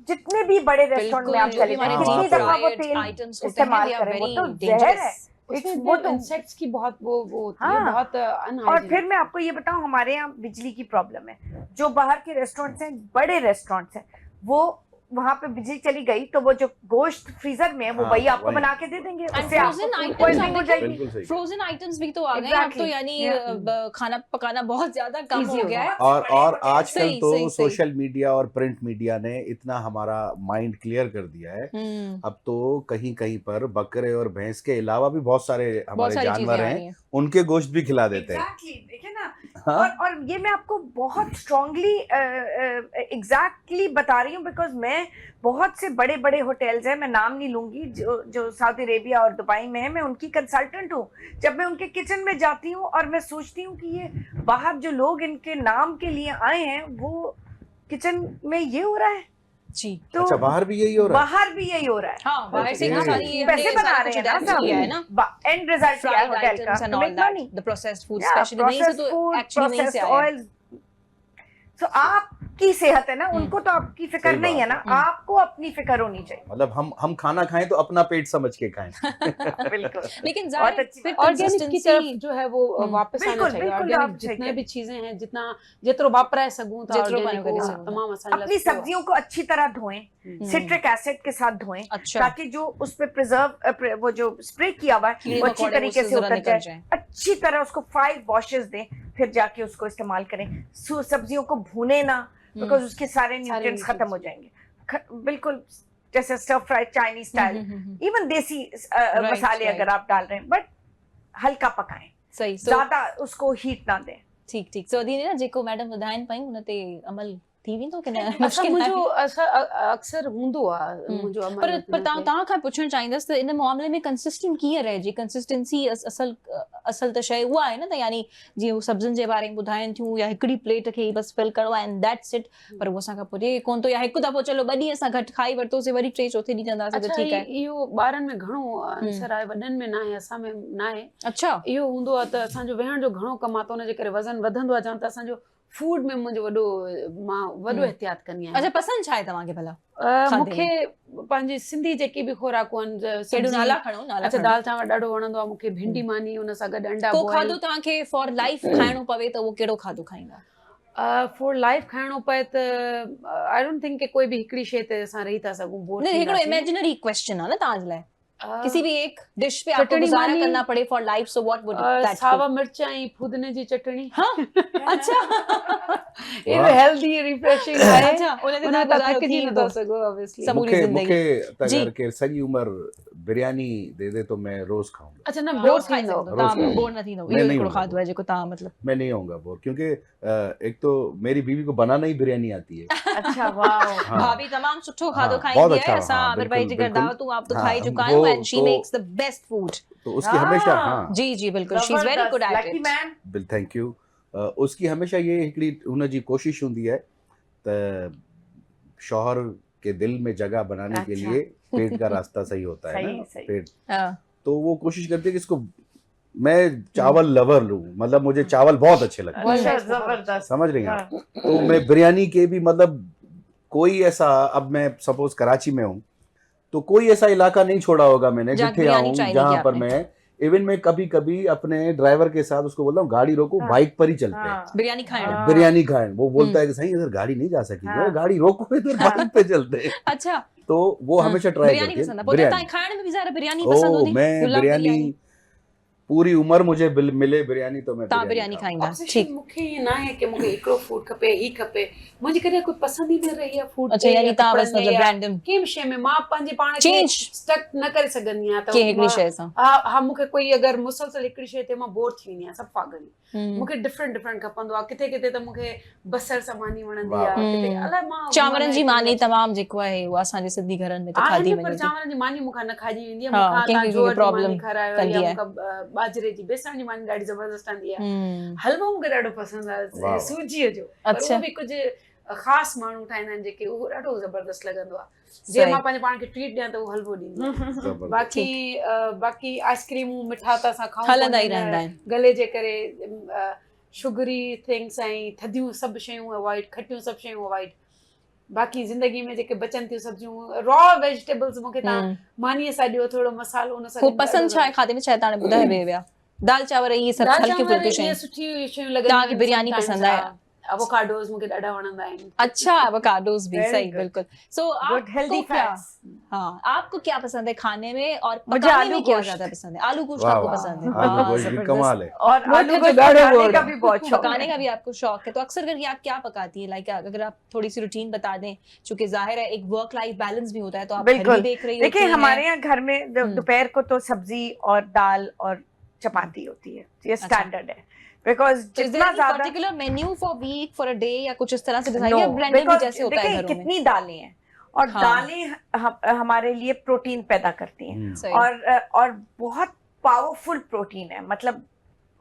जितने भी बड़े रेस्टोरेंट में आप चले जाएं, कितनी दफा वो तेल इस्तेमाल करें, वो तो जहर है। वो तो इंसेक्ट्स की बहुत वो होती है, बहुत और अनहाइजीनिक। फिर मैं आपको ये बताऊं, हमारे यहाँ बिजली की प्रॉब्लम है। जो बाहर के रेस्टोरेंट्स हैं, बड़े रेस्टोरेंट्स हैं, वो वहां पे बिजली चली गई तो वो जो गोश्त फ्रीजर में है वो वही आपको बना के दे देंगे, उससे आपको poisoning हो जाएगी। बिल्कुल सही। फ्रोजन आइटम्स भी तो आ गए हैं अब तो, यानी खाना पकाना बहुत ज्यादा कम हो गया है। और आजकल सही, तो सही, सही। सोशल मीडिया और प्रिंट मीडिया ने इतना हमारा माइंड क्लियर कर दिया है। अब तो कहीं कहीं पर बकरे और भैंस के अलावा भी बहुत सारे हमारे सारी जानवर चीजें आ रही हैं, हैं। उनके गोश्त भी खिला देते हैं। Exactly, देखिए ना। हाँ? और ये मैं आपको बहुत स्ट्रांगली एग्जैक्टली बता रही हूँ, बिकॉज मैं बहुत से बड़े बड़े होटल्स हैं, मैं नाम नहीं लूंगी, जो सऊदी अरेबिया और दुबई में है, मैं उनकी कंसल्टेंट हूँ। जब मैं उनके किचन में जाती हूँ और मैं सोचती हूँ कि ये बाहर जो लोग इनके नाम के लिए आए हैं, वो किचन में ये हो रहा है। जी। तो अच्छा, बाहर भी यही हो रहा है? बाहर भी यही हो रहा है। हाँ, बाहर से Okay. सारी पैसे बना रहे हैं ना सब, है ना, एंड रिजल्ट क्या है फ्राइड होटल का, items and to all make that, money. The processed food Yeah, specially वहीं से processed तो food, एक्चुअली वहीं से processed आया है। oils. So आपकी सेहत है ना, उनको तो आपकी फिक्र सही नहीं है बात ना, आपको अपनी फिक्र होनी चाहिए। मतलब हम खाना खाएं तो अपना पेट समझ के खाएं। बिल्कुल। लेकिन बहुत जाहिर अच्छी फिर बात। ऑर्गेनिक की तरफ consistency- जो है वो वापस आना बिल्कुल, चाहिए। बिल्कुल, ऑर्गेनिक आप सही जितने कह भी चीजें हैं, जितना जेतिरो वापराए सघूं था, जेतिरो ऑर्गेनिक पाण करे वो सघूं था। तमाम मसाला अपनी सब्जियों को अच्छी तरह धोएं, सिट्रिक एसिड के साथ धोएं, अच्छा। ताकि जो उस पे प्रिजर्व वो जो स्प्रे किया हुआ है कीड़े वो अच्छी मकोड़े तरीके उससे से जरा उतर निकल जाए। जाएं। अच्छी तरह उसको 5 वॉशेस दें, फिर जाके उसको इस्तेमाल करें। सब्जियों को भूने ना, बिकॉज उसके सारे न्यूट्रिएंट्स खत्म हो जाएंगे। बिल्कुल जैसे stir fried Chinese style, even desi मसाले right. अगर आप डाल रहे हैं, बट हल्का पकाएं, सही। ज्यादा उसको हीट ना दें। ठीक ठीक। सो अदी ने जेको मैडम ॿुधाइनि पयूं उन ते अमल थी वेंदो कि न? असां मुश्किल मुंहिंजो आहे। अक्सर हूंदो आहे मुंहिंजो अमल। पर तव्हां खां पुछणु चाहींदसि त इन मामले में कंसिस्टेंट कीअं रहिजे? कंसिस्टेंसी असल त शइ उहा आहे न, त यानी जीअं हू सब्जियुनि जे बारे में ॿुधाइनि थियूं, या हिकिड़ी प्लेट खे ई बसि फिल करिणो आहे एंड दैट्स इट, पर उहो असांखां पुॼे कोन थो, या हिकु दफ़ो चलो 2 ॾींहं असां घटि खाई वरितोसीं, वरी 3 चौथे ॾींहुं चवंदासीं त अच्छा, ठीकु आहे। इहो ॿारनि में घणो आंसर आहे, वॾनि में न आहे, असां में न आहे। अच्छा। इहो हूंदो आहे त असांजो वेहण जो घणो कमु आहे, त हुनजे करे वज़न वधंदो आहे। चवनि त असांजो फूड में मुंहिंजो मां वॾो एहतियात कंदी आहियां। अच्छा, पसंदि छा आहे तव्हांखे भला? मूंखे पंहिंजी सिंधी जेकी बि खुराकूं आहिनि, कहिड़ो नाला खणो, नाला अच्छा, खणो। दाल चांवर ॾाढो वणंदो आहे मूंखे, भिंडी मानी, हुन सां गॾु अंडा को बॉइल। खाधो तव्हांखे फॉर लाइफ खाइणो पवे त उहो कहिड़ो खाधो खाईंदा? फॉर लाइफ खाइणो पए त आई डोंट थिंक कि कोई बि हिकिड़ी शइ ते असां रही था सघूं, बोर नहीं, हिकिड़ो इमेजिनरी क्वेश्चन आहे न तव्हांजे लाइ। किसी भी एक डिश पे आपको चटनी गुजारा मानी, करना पड़े for life, so what would that सावा मिर्च ऐं फुदने जी चटणी। हाँ, अच्छा। इहो हेल्दी रिफ्रेशिंग आहे। अच्छा, उन ते उन तव्हां तां गुज़ारो थकिजी थी नथा वेंदो सघो ऑब्वियसली। समूरी मुखे जिंदगी। मुखे जी। अगर केर सॼी उम्र बिरयानी दे दे तो मैं रोज खाऊंगा। अच्छा, न रोज बोर खाई थींदो। सघंदो, तव्हां बोर न थींदो। मैं इहो नहीं हिकिड़ो हूंगा खाधो आहे जेको तव्हां मतलब। मैं नहीं होऊंगा बोर, क्योंकि एक तो मेरी बीवी को बनाना ही बिरयानी आती है। अच्छा, वाओ। हाँ। भाभी तमाम सुठो खाधो हाँ, खाईंदी बहुत है। अच्छा, असां हाँ, आमिर भाई बिल्कुल, जिगर बिल्कुल। दावतूं आप तो हाँ, खाई चुका वो आहियूं एंड शी तो- मेक्स द बेस्ट फूड। तो उसकी हमेशा, हाँ जी जी बिल्कुल, she is very good at lucky it. Man. Thank U. उसकी हमेशा ये हिकिड़ी हुन जी कोशिश हूंदी है त शौहर के दिल में जगह बनाने के अच्छा। लिए पेट का रास्ता सही होता है सही, ना, सही। पेट। हां, तो वो कोशिश करती है कि इसको मैं चावल लवर लूं, मतलब मुझे चावल बहुत अच्छे लगते हैं, अच्छा, जबरदस्त। समझ रही हैं हाँ। आप? तो मैं बिरयानी के भी मतलब कोई ऐसा, अब मैं सपोज कराची में हूँ तो कोई ऐसा इलाका नहीं छोड़ा होगा मैंने जहाँ जिथे बिरयानी आऊँ try नहीं जहाँ किया पर आपने। मैं इवन मैं कभी कभी अपने ड्राइवर के साथ उसको बोलता हूँ गाड़ी रोको, हाँ। बाइक पर ही चलते हैं, हाँ। बिरयानी खाइण। हाँ। बिरयानी खाएं। वो बोलता है कि सही इधर गाड़ी नहीं जा सकी, हाँ। गाड़ी रोको, इधर बाइक पे चलते हैं। अच्छा, तो वो हमेशा ट्राई बिरयानी करती पसंद है है। पोइ तव्हां खाइण में भी ज़्यादा बिरयानी पसंद ओ हूंदी? मैं You love बिरयानी पूरी उम्र मुझे मिले बिरयानी तो मैं तव्हां बिरयानी खाऊं। खाईंदा। ऑब्सेशन ठीक। मूंखे ईअं न आहे कि मूंखे हिकिड़ो फूड खपे, ही खपे। मुंहिंजी कॾहिं कोई पसंदि ई न रही आहे फूड अच्छा, ते यानी या तव्हां कपिड़नि बसि में मतलब या रैंडम कंहिं बि शइ में मां पंहिंजे पाण खे Change। स्टक न करे सघंदी आहियां। कंहिं हिकिड़ी शइ सां। हा, मूंखे कोई अगरि मुसलसल हिकिड़ी शइ ते मां बोर थी वेंदी आहियां, सभु पागल। मूंखे डिफरेंट डिफरेंट खपंदो आहे। किथे किथे त मूंखे बसर समानी वणंदी वाह। आहे, किथे अलाए मां चांवरनि जी मानी तमामु जेको आहे उहा असांजे सिंधी घरनि में त खाधी पर वञे थी। चांवरनि जी मानी मूंखां न खाइजी वेंदी आहे। हाँ, मूंखां कंहिंखे तव्हां जोर जी problem मानी खारायो कंदी या आहे। मूंखां बाजरे जी बेसण जी मानी ॾाढी ज़बरदस्त आंदी आहे। हम्म, हलवो मूंखे ॾाढो पसंदि आहे वाह। सूजीअ जो, पर अच्छा। उहो बि कुझु ख़ासि माण्हू ठाहींदा आहिनि जेके, उहो ॾाढो ज़बरदस्त लॻंदो आहे। जीअं मां पंहिंजे पाण खे ट्रीट ॾियां त उहो हलवो ॾींदो। बाक़ी आइस्क्रीमूं मिठा त असां खाऊं हलंदा ई रहंदा आहिनि। गले जे करे शुगरी थिंग्स ऐं थधियूं सभु शयूं अवॉइड, खटियूं सभु शयूं अवॉइड। बाक़ी ज़िंदगी में जेके बचनि थियूं सब्जियूं, रॉ वेजिटेबल्स मूंखे तव्हां मानीअ सां ॾियो, थोरो मसालो उन सां। को पसंदि छा आहे खाधे में, छा आहे तव्हां ॿुधाए विया? दाल चांवर इहे सभु हल्की फुल्की शयूं। सुठी शयूं लॻंदियूं। तव्हांखे बिरयानी पसंदि आहे? एवोकाडोस मूंखे ॾाढा वणंदा आहिनि। अच्छा, एवोकाडोस भी सही, बिल्कुल। So good healthy fats. हाँ, आपको क्या पसंद है खाने में और मुझे पकाने आलू में क्या गोश्त ज्यादा पसंद है? आलू गोश्त आपको पसंद है? आलू गोश्त भी कमाल है। और आलू गोश्त पकाने का भी बहुत शौक पकाने है। का भी आपको शौक है, तो अक्सर करके आप क्या पकाती है? लाइक अगर आप थोड़ी सी रूटीन बता दें, चूंकि जाहिर है एक वर्क लाइफ बैलेंस भी होता है, तो आप घर भी बिल्कुल देख रही होती देखिए, हैं। हमारे यहाँ घर में दोपहर को तो सब्जी और दाल और चपाती होती है, ये स्टैंडर्ड है। बिकॉज जितना ज्यादा particular menu for week for a day या कुछ इस तरह से डिजाइन या ब्लेंडेड भी जैसे होता है घरों में? कितनी दालें हैं और दालें हमारे लिए प्रोटीन पैदा करती हैं, और बहुत पावरफुल प्रोटीन है। मतलब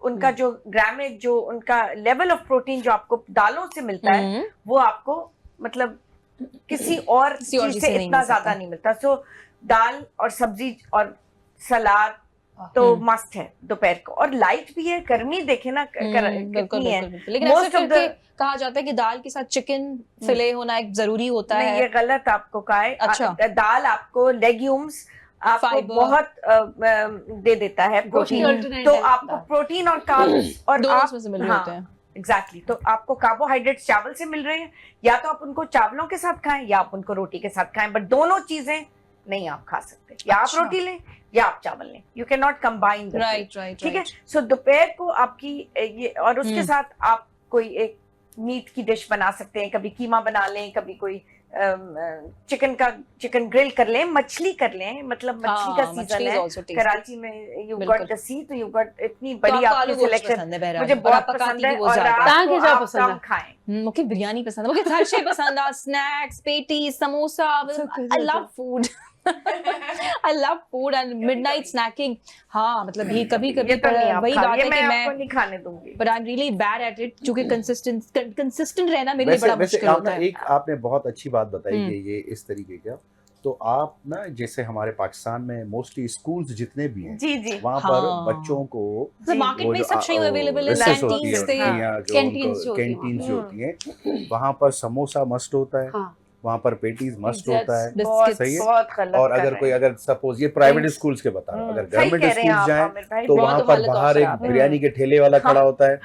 उनका जो ग्रामेज, जो उनका लेवल ऑफ प्रोटीन जो आपको दालों से मिलता है, वो आपको मतलब किसी और चीज से इतना ज्यादा नहीं मिलता। सो दाल और सब्जी और सलाद तो मस्ट है दोपहर को। और लाइट भी है, गर्मी देखे ना कितनी है। लेकिन मोस्ट ऑफ द कहा जाता है कि दाल के साथ चिकन फिले होना एक जरूरी होता है। नहीं, ये गलत आपको कहा है। अच्छा। दाल आपको लेग्यूम्स आपको बहुत दे देता है प्रोटीन, तो आपको प्रोटीन और कार्ब्स और दोनों में से मिल रहे होते हैं। एग्जैक्टली। तो आपको कार्बोहाइड्रेट्स चावल से मिल रहे हैं, या तो आप उनको चावलों के साथ खाएं या आप उनको रोटी के साथ खाएं, बट दोनों चीजें नहीं आप खा सकते। या आप रोटी लें या आप चावल लें, U can not combine. Right, ठीक है। सो दोपहर को आपकी ये, और उसके साथ आप कोई एक मीट की डिश बना सकते हैं। कभी कीमा बना लें, कभी कोई चिकन ग्रिल कर लें, मछली कर लें। मतलब मछली का सीजन है कराची में, यू गॉट द सी, तो यू गॉट इतनी बड़ी आपकी सिलेक्शन। मुझे बहुत पसंद है। और आप कम खाएं। मुझे बिरयानी पसंद है, मुझे हर शे पसंद है। स्नैक्स, पेटी, samosa, I love food. I love food and midnight snacking. हाँ, मतलब ये कभी-कभी वही बात है कि मैं नहीं खाने दूंगी, but I'm really bad at it, क्योंकि consistent रहना मेरे लिए बड़ा मुश्किल होता है। एक आपने बहुत अच्छी बात बताई कि ये इस तरीके का, तो आप ना जैसे हमारे पाकिस्तान में मोस्टली स्कूल्स जितने भी हैं, जी वहाँ पर बच्चों को मार्केट में सब चीजें अवेलेबल है, कैंटीन्स जो होती हैं, वहाँ पर समोसा मस्ट होता है, वहाँ पर पेटीज मस्ट होता है। सही है। और अगर सपोज ये प्राइवेट स्कूल्स के बता रहा हूँ, अगर गवर्नमेंट स्कूल्स जाएं तो वहाँ पर बाहर एक बिरयानी के ठेले वाला खड़ा होता है,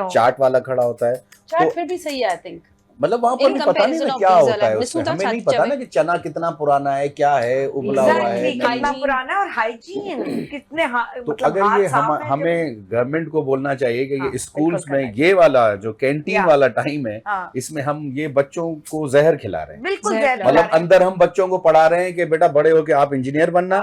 चाट वाला खड़ा होता है। चाट फिर भी सही है, आई थिंक। मतलब वहाँ पर भी पता नहीं ना क्या होता है उसमें, हमें नहीं पता ना कि चना कितना पुराना है, क्या है, उबला हुआ है, कितना पुराना है, और हाइजीन कितने। तो अगर ये हमें गवर्नमेंट को बोलना चाहिए कि ये स्कूल्स में ये वाला जो कैंटीन वाला टाइम है, इसमें हम ये बच्चों को जहर खिला रहे हैं। बिल्कुल, मतलब अंदर हम बच्चों को पढ़ा रहे हैं कि बेटा बड़े होके आप इंजीनियर बनना,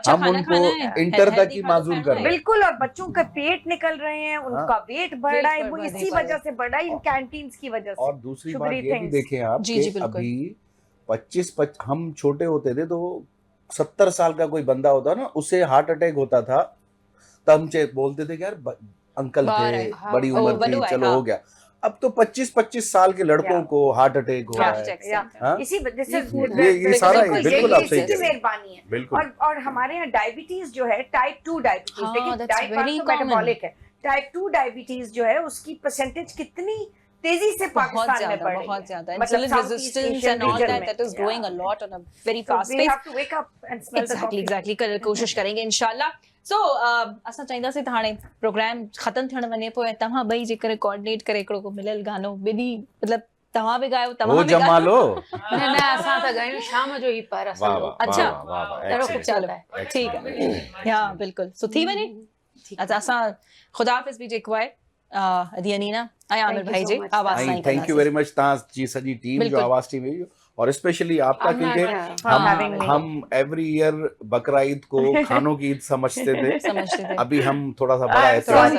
हम उनको इंटर तक ही माजूल कर रहे हैं। बिल्कुल। और बच्चों का पेट निकल रहे हैं, उनका वेट बढ़ रहा है, वो इसी वजह से बढ़ रहा है, इन कैंटीन्स की वजह से। और दूसरी बात ये भी देखें आप कि अभी 25 हम छोटे होते थे तो 70 साल का कोई बंदा होता ना, उसे हार्ट अटैक होता था, तब हम बोलते थे कि यार अंकल थे, बड़ी उम्र थी, चलो हो गया। अब तो 25 साल के लड़कों को हार्ट अटैक हो रहा है। इसी वजह से ये सारा बिल्कुल आप सही कह रहे हैं, मेहरबानी है। बिल्कुल। और हमारे यहाँ डायबिटीज जो है, टाइप 2 डायबिटीज, देखिए टाइप 1 तो मेटाबॉलिक है, टाइप 2 डायबिटीज जो है उसकी परसेंटेज कितनी तेजी से पाकिस्तान में बढ़ रही है, बहुत ज्यादा insulin resistance and all that is growing a lot on a very fast pace. We have to wake up and smell the coffee. Exactly कोशिश करेंगे इंशाल्लाह। सो असां चाहींदासीं त हाणे प्रोग्राम ख़त्म थियण वञे पोइ, तव्हां ॿई जेकर कोऑर्डिनेट करे हिकिड़ो को मिलियल गानो ॿिनी, मतलब तव्हां बि ॻायो, तव्हां बि जमालो न असां त ॻायूं शाम जो ई पर असां। अच्छा, चलो ठीक है, हां बिल्कुल। सो थी वञे असां खुदाहाफ़िज़ बि जेको आहे अदीनीना ऐं आमिर भाई जे आवाज़ सां। थैंक यू वेरी मच तव्हां जी सॼी टीम जो आवाज़ टीम हुई, और स्पेशली आपका, क्योंकि हम एवरी ईयर बकरा ईद को खानों की ईद समझते थे। अभी हम थोड़ा सा बड़ा एहतियात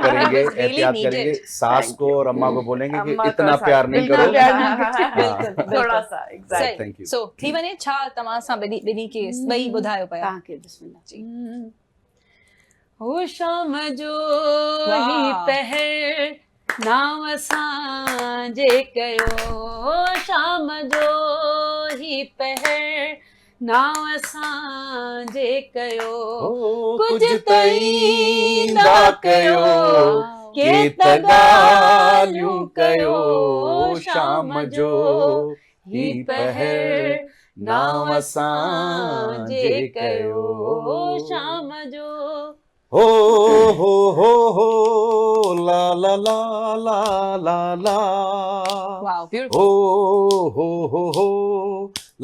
करेंगे। सास को और अम्मा को बोलेंगे कि इतना प्यार नहीं करो, थोड़ा सा। Thank U. सो थी वञे छा तव्हां सां ॿिनी के ॿई ॿुधायो पिया तव्हांखे। बिस्मिल्लाह जी। हो शाम जो ही पहर नाम असांजे कयो शाम जो ही पहर नाम असांजे कयो कुछ तई ना कयो के तगालियूं कयो शाम जो ही पहर नाम असांजे कयो शाम जो हो ला ला ला ला ला ला वाओ ब्यूटीफुल हो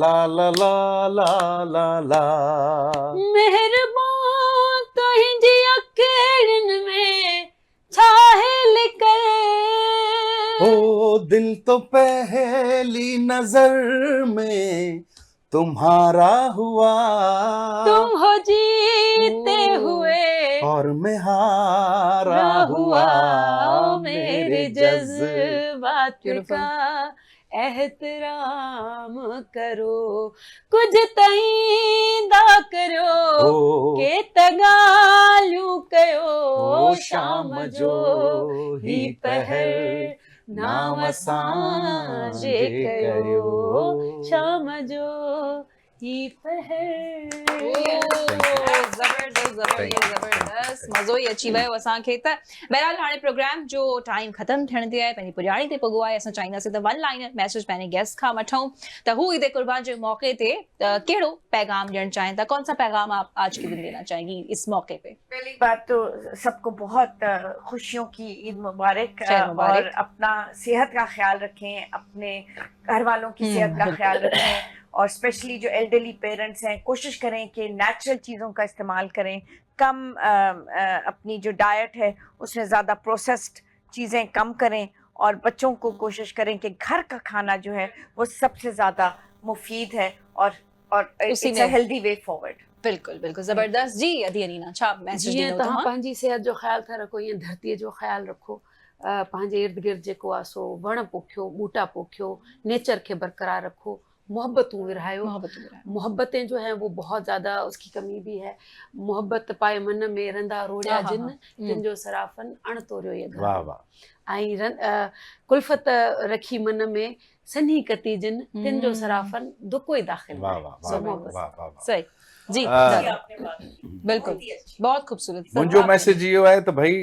ला ला ला ला ला ला मेहरबान तुंहिंजी अखियुनि में छाहे लिकर ओ दिल तो पहली नजर में तुम्हारा हुआ तुम हो जीते हुए और मैं हारा हुआ मेरे जज्बात का एहतराम करो कुछ तईंदा करो के तगालियूं कयो शाम जो ही पहर नाम असांजे कयो शाम जो ही पहर ज़बरदस्त मज़ो ई अची वियो असांखे त बहरहाल हाणे प्रोग्राम जो टाइम ख़तम थियण ते आहे पंहिंजी पुॼाणी ते पुॻो आहे असां चाहींदासीं त वन लाइनर मैसेज पंहिंजे गेस्ट खां वठूं त हू ईद कुर्बान जे मौके ते कहिड़ो पैगाम ॾियणु चाहिनि था कौन सा पैगाम आप आज के दिन देना चाहेंगी इस मौके पे पहली बात तो सबको बहुत खुशियों की ईद मुबारक और अपना सेहत का ख्याल रखें अपने घर वालों की सेहत का ख्याल रखें और स्पेशली जो एल्डरली पेरेंट्स हैं कोशिश करें कि नेचुरल चीज़ों का इस्तेमाल करें कम अपनी जो डाइट है उसमें ज़्यादा प्रोसेस्ड चीज़ें कम करें और बच्चों को कोशिश करें कि घर का खाना जो है वो सबसे ज़्यादा मुफीद है और it's a healthy way forward बिल्कुल बिल्कुल ज़बरदस्त जी अदी अनीना छा मैसेज जीअं ॾींदो तव्हां पंहिंजी सिहत जो ख़्यालु था रखो ईअं धरतीअ जो ख़्यालु रखो पंहिंजे इर्द गिर्द जेको आहे सो वण पोखियो ॿूटा पोखियो नेचर खे बरक़रार रखो मोहब्बतूं विरहायो मोहब्बतें जो है वो बहुत ज़्यादा उसकी कमी भी है मोहब्बत पाए मन में रंदा रोड़िया जिन जिन जो सराफन अण तोरियो ये ऐं कुल्फत रखी मन में सन्ही कती जिन तिन जो सराफन दुको ई दाखिल सही जी बिल्कुल बहुत खूबसूरत मुंहिंजो मैसेज इहो आहे त भई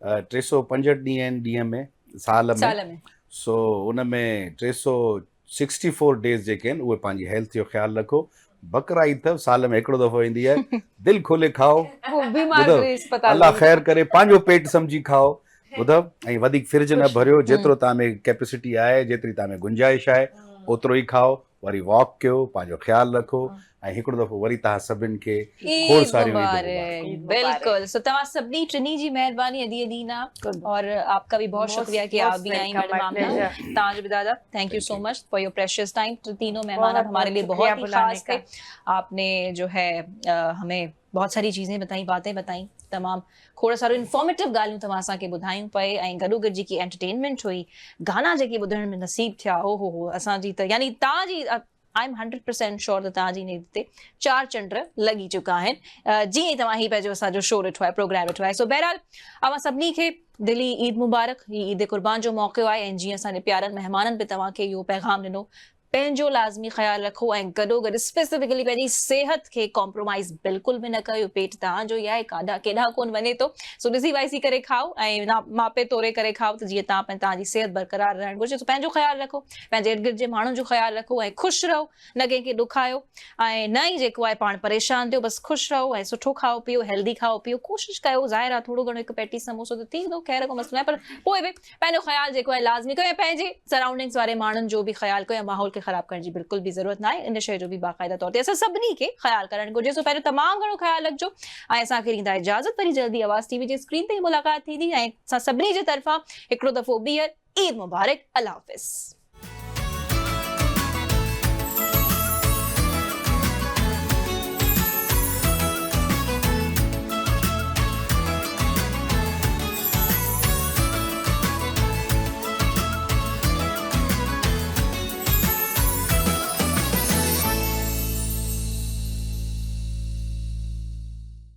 365 ॾींहं आहिनि ॾींहं में साल में सो उन में 364 डेज़ जेके आहिनि उहे पंहिंजी हेल्थ जो ख़्यालु रखो बकरा ईद अथव साल में हिकिड़ो दफ़ो ईंदी आहे दिलि खोले खाओ अल्लाह ख़ैर करे पंहिंजो पेट सम्झी खाओ ॿुधव ऐं वधीक फ्रिज न भरियो जेतिरो तव्हां में कैपेसिटी आहे जेतिरी तव्हां में गुंजाइश आहे ओतिरो ई खाओ वरी वॉक कयो पंहिंजो ख्यालु रखो ऐं हिकिड़ो दफ़ो वरी तव्हां सभिनि खे खोड़ सारियूं बिल्कुल सो तव्हां सभिनी टिनी जी महिरबानी अदी अदीना और आपका भी बहुत शुक्रिया कि आप भी आई मैडम आमना ताज भी दादा thank you so much for your precious time तीनों मेहमान आप हमारे लिए बहुत ही खास थे आपने जो है हमें बहुत सारी चीज़ें बताई बातें बताई तमाम खोड़ सारो इंफॉर्मेटिव ॻाल्हियूं तव्हां असांखे ॿुधायूं पए ऐं गॾोगॾु जेकी एंटरटेनमेंट हुई गाना जेके ॿुधण में नसीब थिया हो असांजी त यानी तव्हांजी आई एम 100% श्योर त तव्हांजी नींद ते 4 चंड लॻी चुका आहिनि जीअं तव्हां ही पंहिंजो असांजो शो ॾिठो आहे प्रोग्राम ॾिठो आहे सो बहरहाल अवां सभिनी खे दिली ईद मुबारक ही ईद कुर्बान जो मौक़ो आहे ऐं जीअं असांजे प्यारनि महिमाननि पे तव्हांखे इहो पैगाम ॾिनो पंहिंजो लाज़मी ख़्यालु रखो ऐं गॾोगॾु स्पेसिफिकली पंहिंजी सिहत खे कॉम्प्रोमाइज़ बिल्कुलु बि न कयो पेट तव्हांजो ई आहे केॾा कोन वञे थो सो ॾिसी वाइसी करे खाओ ऐं मापे तोरे करे खाओ त जीअं तव्हांजी सिहत बरक़रार रहणु घुरिजे सो पंहिंजो ख़्यालु रखो पंहिंजे इर्द गिर्द जे माण्हुनि जो ख़्यालु रखो ऐं ख़ुशि रहो न कंहिंखे ॾुखायो ऐं न ई जेको आहे पाण परेशान थियो बसि ख़ुशि रहो ऐं सुठो खाओ पीओ हेल्दी खाओ पीओ कोशिशि कयो ज़ाहिर आहे थोरो घणो हिकु पैटी समोसो त थी वेंदो ख़ैर को मसलो आहे पर पोइ बि पंहिंजो ख़्यालु जेको आहे लाज़मी कयो ऐं पंहिंजे सराउंडिंग्स वारे माण्हुनि जो बि ख़्यालु कयो ऐं माहौल खे ख़राबु करण जी बिल्कुल भी जरूरत ना है इन शय जो भी बाकायदा तौर ते असां सभिनी खे ख़्यालु करणु घुरिजे सो पहिरियों तमामु घणो ख़्यालु रखिजो ऐं असांखे ॾींदा इजाज़त वरी जल्दी आवाज़ टीवी जे स्क्रीन ते मुलाक़ात थींदी ऐं असां सभिनी जे तरफ़ां हिकिड़ो दफ़ो ॿीहर ईद मुबारक अल्लाह हाफ़िज़।